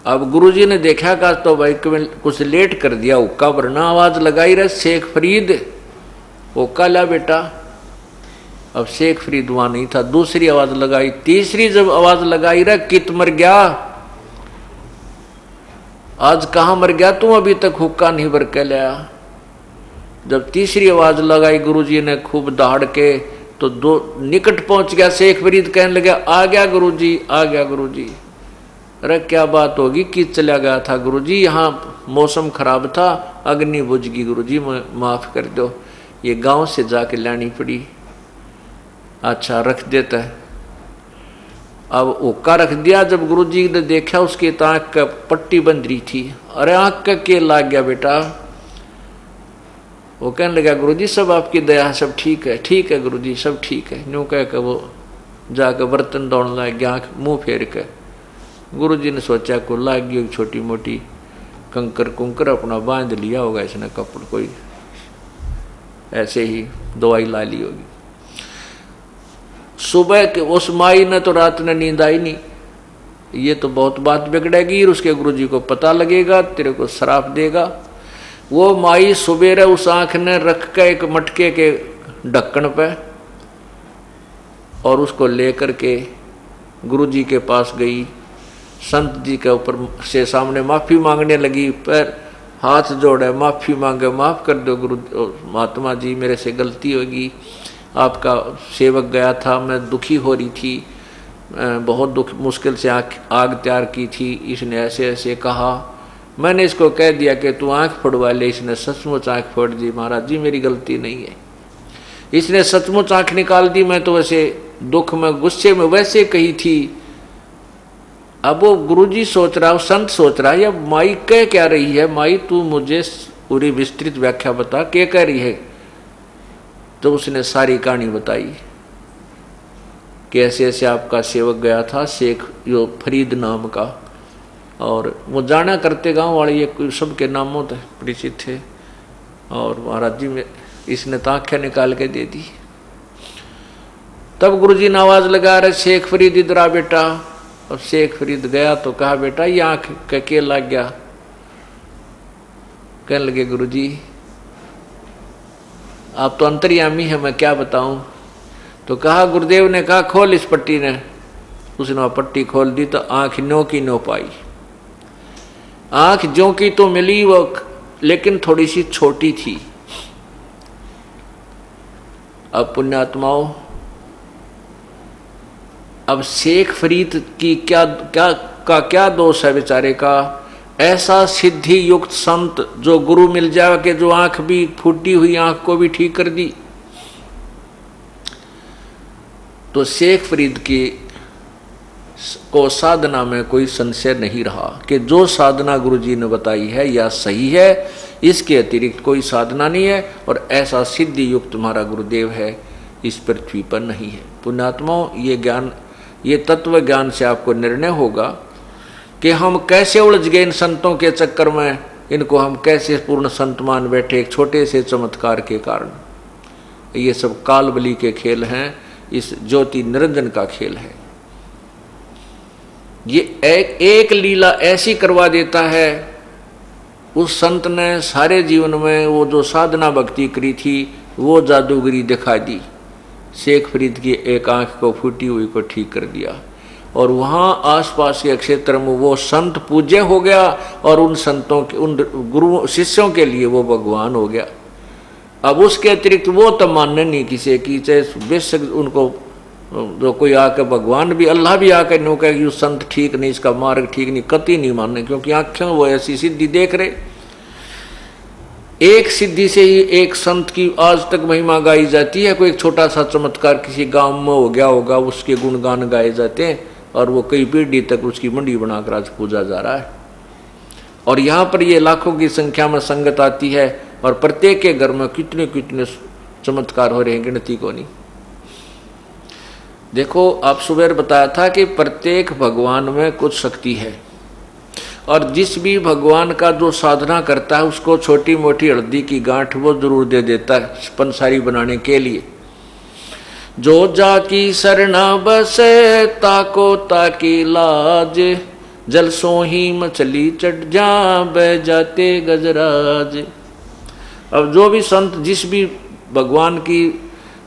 अब गुरुजी ने देखा का तो भाई कुछ लेट कर दिया, हुक्का वरना आवाज लगाई रहे शेख फरीद, हुक्का ला बेटा। अब शेख फरीद वहां नहीं था, दूसरी आवाज लगाई, तीसरी जब आवाज लगाई रहा, कित मर गया, आज कहां मर गया तू, अभी तक हुक्का नहीं भर के लाया। जब तीसरी आवाज लगाई गुरुजी ने खूब दहाड़ के, तो दो निकट पहुंच गया शेख फरीद, कहने लगा आ गया गुरुजी, आ गया गुरुजी। अरे क्या बात होगी, कि चला गया था गुरुजी, यहाँ मौसम खराब था, अग्नि बुझ गई गुरुजी, माफ कर दो, ये गांव से जाके लानी पड़ी। अच्छा रख देता है। अब हुक्का रख दिया। जब गुरुजी ने देखा उसकी आंख का पट्टी बंध रही थी, अरे आंख का के लाग गया बेटा। वो कहने लगा गुरुजी सब आपकी दया है, सब ठीक है गुरुजी सब ठीक है। यूँ कह के वो जाकर बर्तन दौड़ने लग गया, आँख मुँह फेर के। गुरुजी ने सोचा को लाग गई छोटी मोटी कंकर कुंकर, अपना बांध लिया होगा इसने कपड़, कोई ऐसे ही दवाई ला ली होगी। सुबह के उस माई ने तो रात में नींद आई नहीं, ये तो बहुत बात बिगड़ेगी, उसके गुरुजी को पता लगेगा, तेरे को श्राप देगा। वो माई सुबेरे उस आंख ने रख के एक मटके के ढक्कन पे और उसको लेकर के गुरुजी के पास गई, संत जी के ऊपर से सामने माफी मांगने लगी, पैर हाथ जोड़े माफी मांगे, माफ कर दो गुरु महात्मा जी, मेरे से गलती होगी, आपका सेवक गया था, मैं दुखी हो रही थी, बहुत दुख मुश्किल से आग तैयार की थी, इसने ऐसे ऐसे कहा, मैंने इसको कह दिया कि तू आंख फोड़वा ले, इसने सचमुच आंख फोड़ दी, महाराज जी मेरी गलती नहीं है, इसने सचमुच आंख निकाल दी, मैं तो वैसे दुख में गुस्से में वैसे कही थी। अब वो गुरुजी सोच रहा, संत सोच रहा है या माई कह क्या रही है, माई तू मुझे पूरी विस्तृत व्याख्या बता, क्या कह रही है। तो उसने सारी कहानी बताई कि ऐसे ऐसे आपका सेवक गया था शेख जो फरीद नाम का, और वो जाना करते गांव वाले ये सबके नामों तक परिचित थे, और महाराज जी में इसने ताख्या निकाल के दे दी। तब गुरुजी ने आवाज लगा रहे शेख फरीद इधर आ बेटा। और शेख फरीद गया तो कहा बेटा ये आंख के लग गया। कहने लगे गुरुजी आप तो अंतर्यामी है, मैं क्या बताऊं। तो कहा गुरुदेव ने कहा खोल इस पट्टी ने। उसने पट्टी खोल दी तो आंख नो की नो पाई। आंख जो की तो मिली वो, लेकिन थोड़ी सी छोटी थी। अब पुण्यात्माओं, अब शेख फरीद की क्या दोष है बेचारे का। ऐसा सिद्धि युक्त संत जो गुरु मिल जाए कि जो आंख भी फूटी हुई आंख को भी ठीक कर दी। तो शेख फरीद की को साधना में कोई संशय नहीं रहा कि जो साधना गुरुजी ने बताई है या सही है, इसके अतिरिक्त कोई साधना नहीं है, और ऐसा सिद्धि युक्त तुम्हारा गुरुदेव है इस पृथ्वी पर नहीं है। पुण्यात्माओं, ये ज्ञान, ये तत्व ज्ञान से आपको निर्णय होगा कि हम कैसे उलझ गए इन संतों के चक्कर में, इनको हम कैसे पूर्ण संत मान बैठे एक छोटे से चमत्कार के कारण। ये सब कालबली के खेल हैं, इस ज्योति निरंजन का खेल है। ये एक लीला ऐसी करवा देता है। उस संत ने सारे जीवन में वो जो साधना भक्ति करी थी वो जादूगरी दिखा दी। शेख फरीद की एक आंख को फूटी हुई को ठीक कर दिया, और वहाँ आसपास के क्षेत्र में वो संत पूज्य हो गया, और उन संतों के उन गुरु शिष्यों के लिए वो भगवान हो गया। अब उसके अतिरिक्त वो तो मानने नहीं किसी की, चाहे बेशक उनको जो कोई आकर भगवान भी अल्लाह भी आकर नो कहे कि संत ठीक नहीं, इसका मार्ग ठीक नहीं, कतई नहीं मानने, क्योंकि आंखें वो ऐसी सिद्धि देख रहे। एक सिद्धि से ही एक संत की आज तक महिमा गाई जाती है। कोई एक छोटा सा चमत्कार किसी गांव में हो गया होगा, उसके गुणगान गाए जाते हैं, और वो कई पीढ़ी तक उसकी मंडी बनाकर आज पूजा जा रहा है। और यहाँ पर ये लाखों की संख्या में संगत आती है, और प्रत्येक के घर में कितने कितने चमत्कार हो रहे हैं, गिनती को नहीं। देखो, आप सुबह बताया था कि प्रत्येक भगवान में कुछ शक्ति है, और जिस भी भगवान का जो साधना करता है उसको छोटी मोटी हल्दी की गांठ वो जरूर दे देता है पंसारी बनाने के लिए। जो जाकी शरणा बसे ताको ताकी लाज, जल सोही मछली चढ़ जा बह जाते गजराज। अब जो भी संत जिस भी भगवान की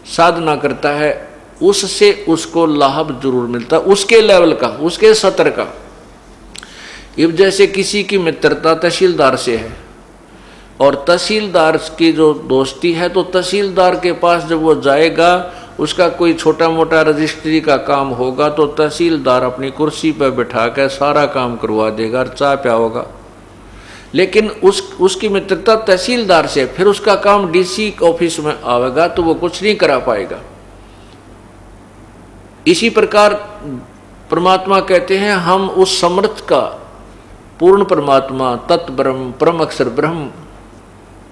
साधना करता है उससे उसको लाभ जरूर मिलता, उसके लेवल का, उसके सतर का। अब जैसे किसी की मित्रता तहसीलदार से है और तहसीलदार की जो दोस्ती है, तो तहसीलदार के पास जब वो जाएगा, उसका कोई छोटा मोटा रजिस्ट्री का काम होगा तो तहसीलदार अपनी कुर्सी पर बैठा कर सारा काम करवा देगा और चाय पियाओगा। लेकिन उसकी मित्रता तहसीलदार से, फिर उसका काम डीसी ऑफिस में आवेगा तो वो कुछ नहीं करा पाएगा। इसी प्रकार परमात्मा कहते हैं हम उस समर्थ का, पूर्ण परमात्मा तत् ब्रह्म परम अक्षर ब्रह्म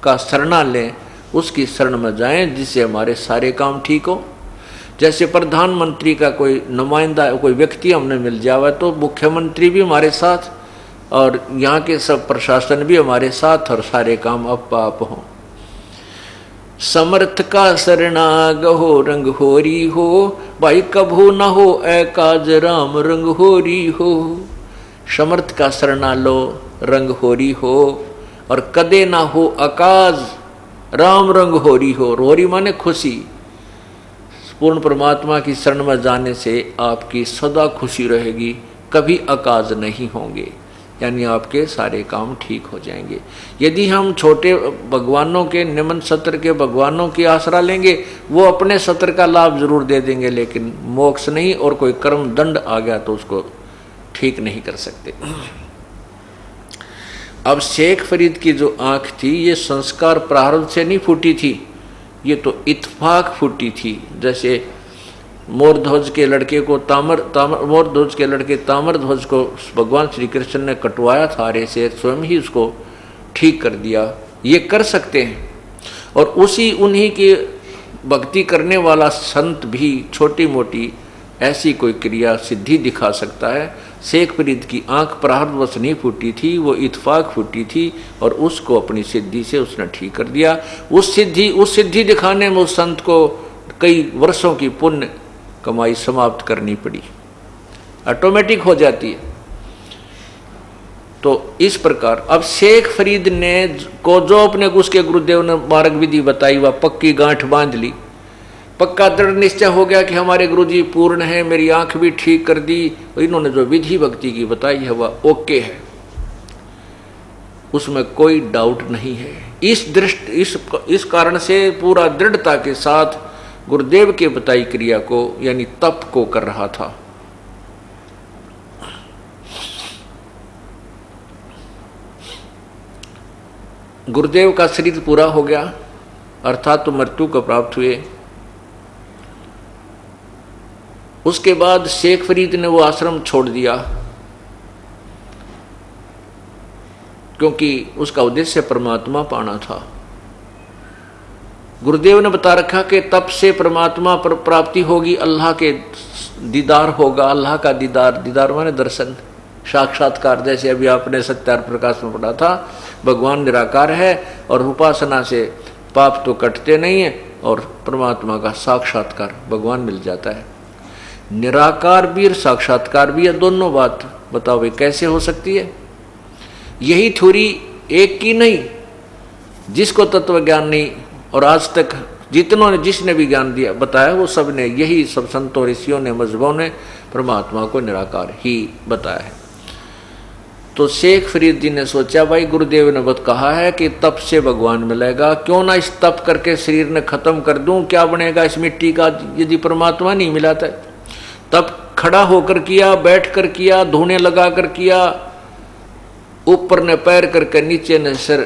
का शरणा लें, उसकी शरण में जाएं जिससे हमारे सारे काम ठीक हो। जैसे प्रधानमंत्री का कोई नुमाइंदा, कोई व्यक्ति हमने मिल जावा तो मुख्यमंत्री भी हमारे साथ और यहाँ के सब प्रशासन भी हमारे साथ और सारे काम आप हों। समर्थ का शरणा गहो रंग होरी हो, भाई कभू न हो एकाज राम रंग होरी हो। समर्थ का शरणा लो रंग होरी हो, और कदे ना हो अकाज राम रंग होरी हो। होरी माने खुशी। पूर्ण परमात्मा की शरण में जाने से आपकी सदा खुशी रहेगी, कभी अकाज नहीं होंगे, यानी आपके सारे काम ठीक हो जाएंगे। यदि हम छोटे भगवानों के, निम्न सत्र के भगवानों की आसरा लेंगे, वो अपने सत्र का लाभ जरूर दे देंगे, लेकिन मोक्ष नहीं, और कोई कर्म दंड आ गया तो उसको ठीक नहीं कर सकते। अब शेख फरीद की जो आंख थी, ये संस्कार प्रारब्ध से नहीं फूटी थी, ये तो इत्फाक फूटी थी। जैसे मोरध्वज के लड़के को मोरध्वज के लड़के ताम्रध्वज को भगवान श्री कृष्ण ने कटवाया था आरे से, स्वयं ही उसको ठीक कर दिया। ये कर सकते हैं, और उन्हीं की भक्ति करने वाला संत भी छोटी मोटी ऐसी कोई क्रिया सिद्धि दिखा सकता है। शेख फरीद की आंख प्रारब्धवश नहीं फूटी थी, वो इत्फाक फूटी थी, और उसको अपनी सिद्धि से उसने ठीक कर दिया। उस सिद्धि दिखाने में उस संत को कई वर्षों की पुण्य कमाई समाप्त करनी पड़ी, ऑटोमेटिक हो जाती है। तो इस प्रकार अब शेख फरीद ने को जो अपने उसके गुरुदेव ने मार्ग विधि बताई, वह पक्की गांठ बांध ली, पक्का दृढ़ निश्चय हो गया कि हमारे गुरुजी पूर्ण है, मेरी आंख भी ठीक कर दी, इन्होंने जो विधि भक्ति की बताई है वह ओके है, उसमें कोई डाउट नहीं है। इस कारण से पूरा दृढ़ता के साथ गुरुदेव के बताई क्रिया को, यानी तप को कर रहा था। गुरुदेव का शरीर पूरा हो गया, अर्थात तो मृत्यु को प्राप्त हुए। उसके बाद शेख फरीद ने वो आश्रम छोड़ दिया, क्योंकि उसका उद्देश्य परमात्मा पाना था। गुरुदेव ने बता रखा कि तप से परमात्मा पर प्राप्ति होगी, अल्लाह के दीदार होगा। अल्लाह का दीदार माने दर्शन, साक्षात्कार। जैसे अभी आपने सत्यार प्रकाश में पढ़ा था, भगवान निराकार है और उपासना से पाप तो कटते नहीं है, और परमात्मा का साक्षात्कार भगवान मिल जाता है। निराकार भी और साक्षात्कार भी है, दोनों बात बताओ भाई कैसे हो सकती है? यही थ्योरी एक की नहीं, जिसको तत्व ज्ञान नहीं, और आज तक जिसने भी ज्ञान दिया बताया, वो सब ने यही, सब संतों ऋषियों ने, मजहबों ने परमात्मा को निराकार ही बताया है। तो शेख फरीद जी ने सोचा, भाई गुरुदेव ने बत कहा है कि तप से भगवान मिलेगा, क्यों ना इस तप करके शरीर ने खत्म कर दूं, क्या बनेगा इस मिट्टी का यदि परमात्मा नहीं मिला था। तब खड़ा होकर किया, बैठ कर किया, धोने लगा कर किया, ऊपर ने पैर करके, नीचे ने सिर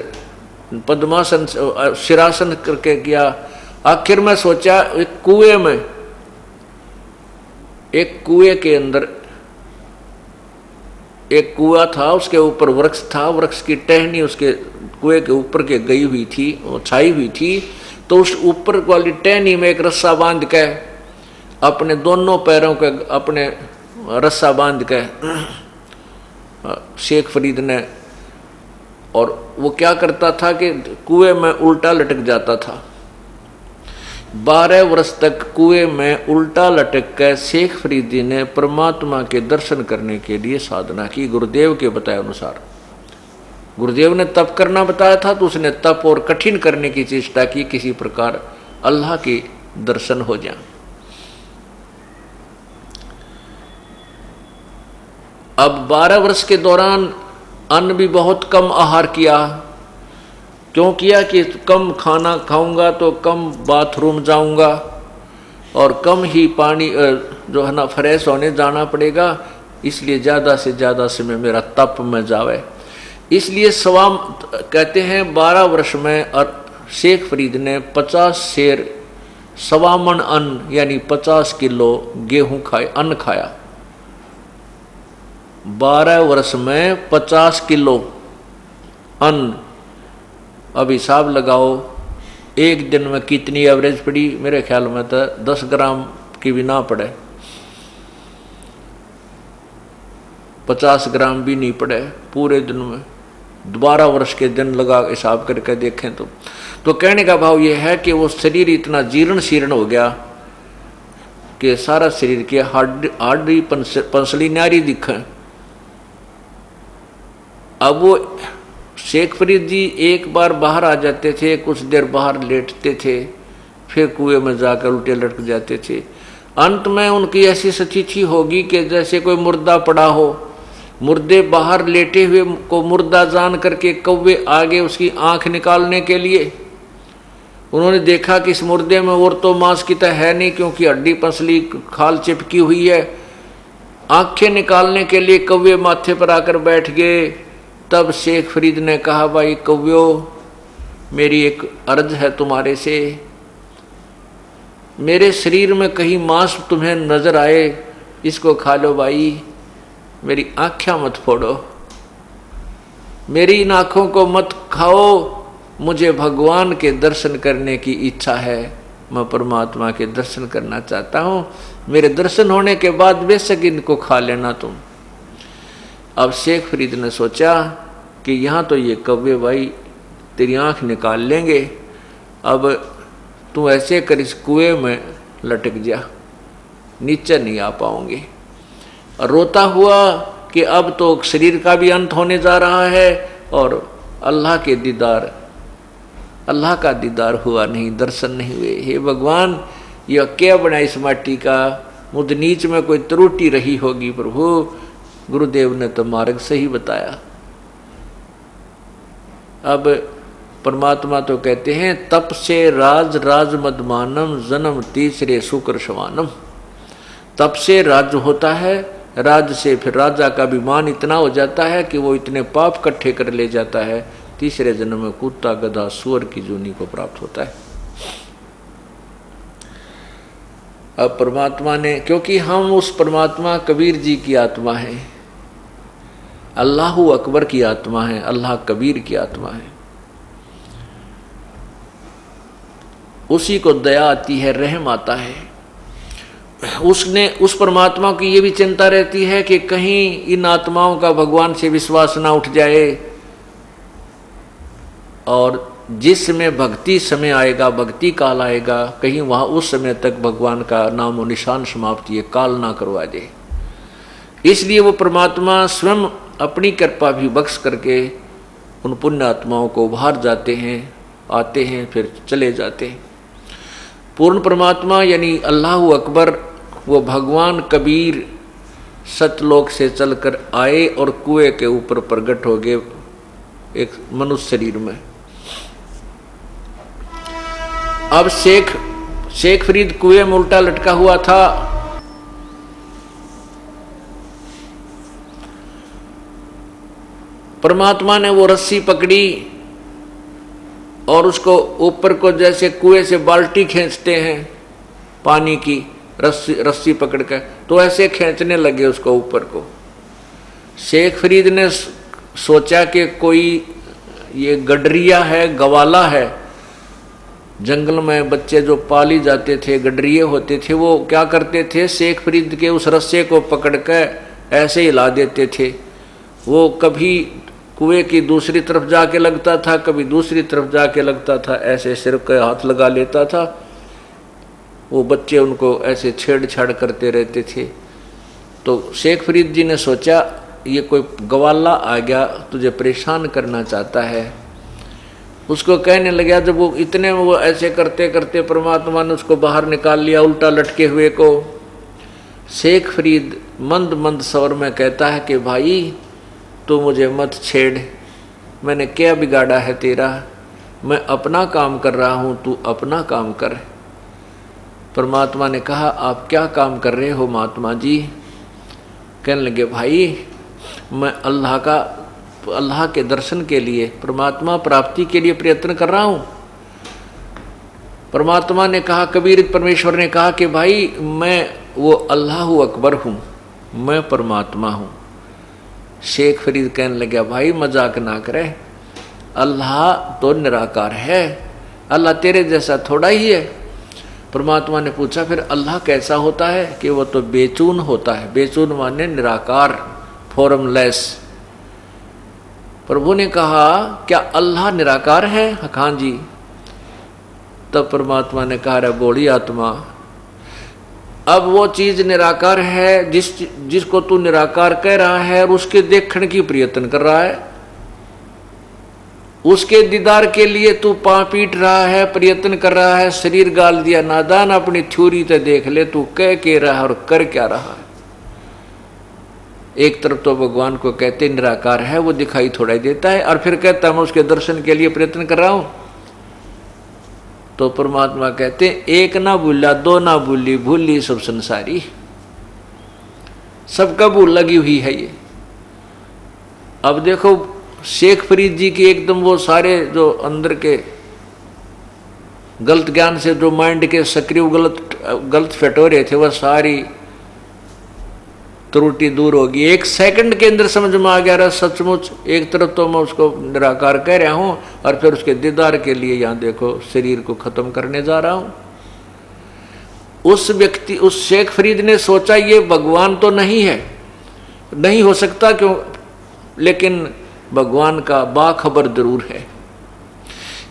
पद्मासन शिरासन करके किया। आखिर में सोचा एक कुएं के अंदर एक कुआं था, उसके ऊपर वृक्ष था, वृक्ष की टहनी उसके कुएं के ऊपर के गई हुई थी, वो छाई हुई थी। तो उस ऊपर वाली टहनी में एक रस्सा बांध के अपने दोनों पैरों के अपने रस्सा बांध के शेख फरीद ने, और वो क्या करता था कि कुएं में उल्टा लटक जाता था। 12 वर्ष तक कुएं में उल्टा लटक कर शेख फरीदी ने परमात्मा के दर्शन करने के लिए साधना की, गुरुदेव के बताए अनुसार। गुरुदेव ने तप करना बताया था तो उसने तप और कठिन करने की चेष्टा की, किसी प्रकार अल्लाह के दर्शन हो जाए। अब 12 वर्ष के दौरान अन्न भी बहुत कम आहार किया। क्यों किया कि कम खाना खाऊंगा तो कम बाथरूम जाऊंगा और कम ही पानी जो है ना फ्रेश होने जाना पड़ेगा, इसलिए ज़्यादा से ज़्यादा समय मेरा तप में जावे। इसलिए कहते हैं 12 वर्ष में शेख फरीद ने 50 शेर सवामन अन्न यानी 50 किलो गेहूं अन्न खाया। 12 वर्ष में 50 किलो अन्न। अब हिसाब लगाओ एक दिन में कितनी एवरेज पड़ी, मेरे ख्याल में तो 10 ग्राम की भी ना पड़े, 50 ग्राम भी नहीं पड़े पूरे दिन में। 12 वर्ष के दिन लगा हिसाब करके देखें तो कहने का भाव यह है कि वो शरीर इतना जीर्ण शीर्ण हो गया कि सारा शरीर के हड्डी पंसली नारी दिखे। अब वो शेख फरीद जी एक बार बाहर आ जाते थे, कुछ देर बाहर लेटते थे, फिर कुएं में जाकर उल्टे लटक जाते थे। अंत में उनकी ऐसी स्थिति होगी कि जैसे कोई मुर्दा पड़ा हो, मुर्दे बाहर लेटे हुए को मुर्दा जान करके कौवे आगे उसकी आंख निकालने के लिए। उन्होंने देखा कि इस मुर्दे में और तो मांस की तो है नहीं, क्योंकि हड्डी पसली खाल चिपकी हुई है। आंखें निकालने के लिए कौवे माथे पर आकर बैठ गए। तब शेख फरीद ने कहा, भाई कौव्यो, मेरी एक अर्ज है तुम्हारे से, मेरे शरीर में कहीं मांस तुम्हें नजर आए, इसको खा लो भाई, मेरी आँखें मत फोड़ो, मेरी इन आँखों को मत खाओ, मुझे भगवान के दर्शन करने की इच्छा है, मैं परमात्मा के दर्शन करना चाहता हूँ, मेरे दर्शन होने के बाद बेशक इनको खा लेना तुम। अब शेख फरीद ने सोचा कि यहाँ तो ये कौवे भाई तेरी आँख निकाल लेंगे, अब तू ऐसे कर इस कुएं में लटक जा, नीचे नहीं आ पाओगे। रोता हुआ कि अब तो शरीर का भी अंत होने जा रहा है और अल्लाह का दीदार हुआ नहीं, दर्शन नहीं हुए। हे भगवान, यह क्या बना इस माटी का, मुझ नीच में कोई त्रुटि रही होगी प्रभु। गुरुदेव ने तो मार्ग सही बताया। अब परमात्मा तो कहते हैं, तप से राज मदमानम जन्म तीसरे शुक्र शवानम। तप से राज्य होता है, राज से फिर राजा का अभिमान इतना हो जाता है कि वो इतने पाप इकट्ठे कर ले जाता है, तीसरे जन्म में कुत्ता गधा सुअर की जूनी को प्राप्त होता है। अब परमात्मा ने, क्योंकि हम उस परमात्मा कबीर जी की आत्मा है, अल्लाहु अकबर की आत्मा है, अल्लाह कबीर की आत्मा है, उसी को दया आती है, रहम आता है। उसने उस परमात्मा की ये भी चिंता रहती है कि कहीं इन आत्माओं का भगवान से विश्वास ना उठ जाए, और जिस समय भक्ति समय आएगा, भक्ति काल आएगा, कहीं वहाँ उस समय तक भगवान का नामो निशान समाप्त ये काल ना करवा दे। इसलिए वो परमात्मा स्वयं अपनी कृपा भी बख्श करके उन पुण्य आत्माओं को उभार जाते हैं, आते हैं, फिर चले जाते हैं। पूर्ण परमात्मा यानी अल्लाह अकबर, वो भगवान कबीर सतलोक से चलकर आए और कुएं के ऊपर प्रकट हो गए एक मनुष्य शरीर में। अब शेख फरीद कुएं में उल्टा लटका हुआ था। परमात्मा ने वो रस्सी पकड़ी और उसको ऊपर को, जैसे कुएं से बाल्टी खींचते हैं पानी की, रस्सी पकड़ कर, तो ऐसे खींचने लगे उसको ऊपर को। शेख फरीद ने सोचा कि कोई ये गडरिया है, गवाला है। जंगल में बच्चे जो पाली जाते थे, गडरिये होते थे, वो क्या करते थे, शेख फरीद के उस रस्से को पकड़ कर ऐसे हिला देते थे। वो कभी कुएं की दूसरी तरफ जाके लगता था, कभी दूसरी तरफ जाके लगता था, ऐसे सिर के हाथ लगा लेता था। वो बच्चे उनको ऐसे छेड़छाड़ करते रहते थे। तो शेख फरीद जी ने सोचा ये कोई गवाला आ गया, तुझे परेशान करना चाहता है। उसको कहने लगा, जब वो इतने वो ऐसे करते करते परमात्मा ने उसको बाहर निकाल लिया, उल्टा लटके हुए को। शेख फरीद मंद मंद स्वर में कहता है कि भाई तू मुझे मत छेड़, मैंने क्या बिगाड़ा है तेरा, मैं अपना काम कर रहा हूँ, तू अपना काम कर। परमात्मा ने कहा, आप क्या काम कर रहे हो महात्मा जी? कहने लगे, भाई मैं अल्लाह के दर्शन के लिए, परमात्मा प्राप्ति के लिए प्रयत्न कर रहा हूँ। परमात्मा ने कहा, कबीर परमेश्वर ने कहा कि भाई मैं वो अल्लाह अकबर हूँ, मैं परमात्मा हूँ। शेख फरीद कहने लगा, भाई मजाक ना करे, अल्लाह तो निराकार है, अल्लाह तेरे जैसा थोड़ा ही है। परमात्मा ने पूछा, फिर अल्लाह कैसा होता है? कि वो तो बेचून होता है। बेचून माने निराकार, फॉर्मलेस। प्रभु ने कहा, क्या अल्लाह निराकार है? हाँ जी। तब परमात्मा ने कहा, रे बोली आत्मा, अब वो चीज निराकार है जिसको तू निराकार कह रहा है और उसके देखने की प्रयत्न कर रहा है, उसके दीदार के लिए तू पां पीट रहा है, प्रयत्न कर रहा है, शरीर गाल दिया। नादान, अपनी थ्योरी तो देख ले, तू कह के रहा है और कर क्या रहा है। एक तरफ तो भगवान को कहते निराकार है, वो दिखाई थोड़ा ही देता है, और फिर कहता मैं उसके दर्शन के लिए प्रयत्न कर रहा हूं। तो परमात्मा कहते, एक ना भूला दो ना भूली, भूली सब संसारी। सबका भूल लगी हुई है ये। अब देखो शेख फरीद जी की एकदम वो सारे जो अंदर के गलत ज्ञान से जो माइंड के सक्रिय गलत फटोरे थे, वह सारी त्रुटि दूर होगी। एक सेकंड के अंदर समझ में आ गया रहा सचमुच। एक तरफ तो मैं उसको निराकार कह रहा हूं और फिर उसके दीदार के लिए यहां देखो शरीर को खत्म करने जा रहा हूं। उस व्यक्ति, उस शेख फरीद ने सोचा ये भगवान तो नहीं है, नहीं हो सकता, क्यों? लेकिन भगवान का बाखबर जरूर है।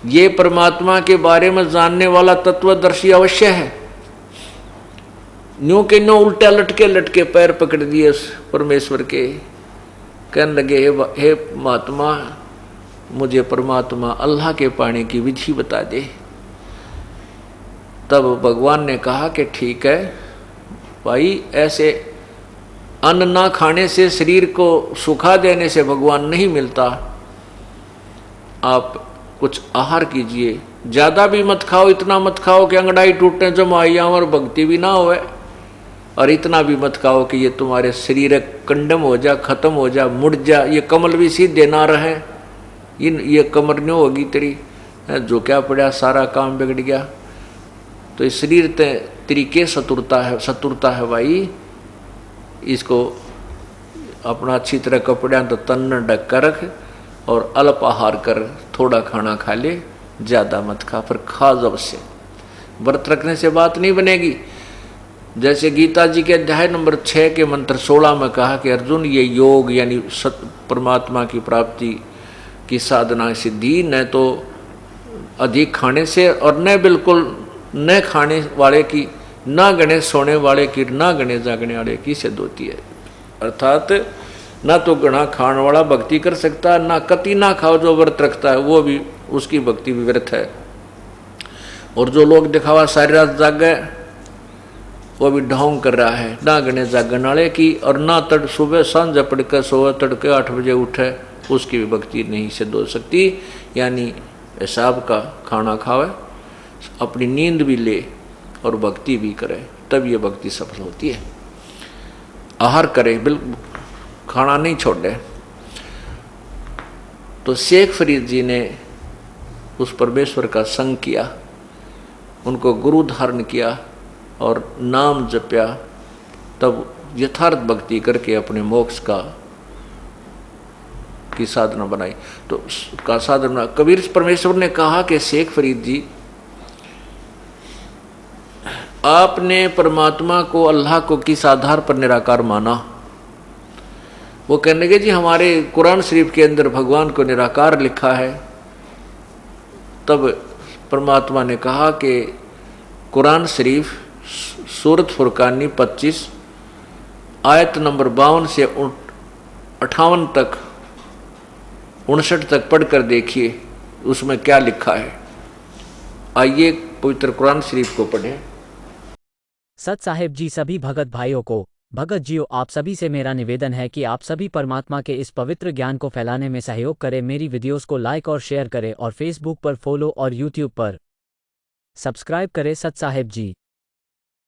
ये परमात्मा के बारे में जानने वाला तत्वदर्शी अवश्य है। न्यू के न्यू उल्टा लटके लटके पैर पकड़ दिए उस परमेश्वर के। कहने लगे, हे महात्मा, मुझे परमात्मा अल्लाह के पाने की विधि बता दे। तब भगवान ने कहा कि ठीक है भाई, ऐसे अन्न ना खाने से, शरीर को सुखा देने से भगवान नहीं मिलता। आप कुछ आहार कीजिए, ज्यादा भी मत खाओ, इतना मत खाओ कि अंगड़ाई टूटने जमाइया और भक्ति भी ना होए, और इतना भी मत खाओ कि ये तुम्हारे शरीर कंडम हो जा, खत्म हो जा, मुड़ जा, ये कमल भी सीधे ना रहे, ये कमर न्यू होगी तेरी, जो क्या पड़ा सारा काम बिगड़ गया। तो इस शरीर तरीके शत्रुता है भाई। इसको अपना अच्छी तरह कपड़े तो तन ढक कर रख और अल्प आहार कर, थोड़ा खाना खा ले, ज्यादा मत खा, पर खा जब से। व्रत रखने से बात नहीं बनेगी। जैसे गीता जी के अध्याय नंबर 6 के मंत्र 16 में कहा कि अर्जुन, ये योग यानी परमात्मा की प्राप्ति की साधना सिद्धि न तो अधिक खाने से और न बिल्कुल न खाने वाले की, ना गणे सोने वाले की, ना गणे जागने वाले की सिद्ध होती है। अर्थात ना तो गणा खाने वाला भक्ति कर सकता है, ना कति ना खाओ जो व्रत रखता है वो भी, उसकी भक्ति भी व्यर्थ है। और जो लोग दिखावा सारी रात जागे वो भी ढोंग कर रहा है, ना गणे जागन वाले की, और ना सुबह सांझ पड़कर सोए, तड़के 8 बजे उठे, उसकी भी भक्ति नहीं सिद्ध हो सकती। यानी हिसाब का खाना खावे, अपनी नींद भी ले और भक्ति भी करे, तब ये भक्ति सफल होती है। आहार करे, बिल्कुल खाना नहीं छोड़े। तो शेख फरीद जी ने उस परमेश्वर का संग किया, उनको गुरु धारण किया और नाम जपया, तब यथार्थ भक्ति करके अपने मोक्ष का की साधना बनाई, तो का साधना कबीर परमेश्वर ने कहा कि शेख फरीद जी, आपने परमात्मा को, अल्लाह को किस आधार पर निराकार माना? वो कहने लगे जी हमारे कुरान शरीफ के अंदर भगवान को निराकार लिखा है। तब परमात्मा ने कहा कि कुरान शरीफ सूरत फुरकानी 25 आयत नंबर 52 से 58 तक 59 तक पढ़कर देखिए उसमें क्या लिखा है। आइए पवित्र कुरान शरीफ को पढ़ें। सत साहेब जी, सभी भगत भाइयों को, भगत जियो, आप सभी से मेरा निवेदन है कि आप सभी परमात्मा के इस पवित्र ज्ञान को फैलाने में सहयोग करें। मेरी वीडियोस को लाइक और शेयर करें और फेसबुक पर फॉलो और यूट्यूब पर सब्सक्राइब करें। सत साहेब जी।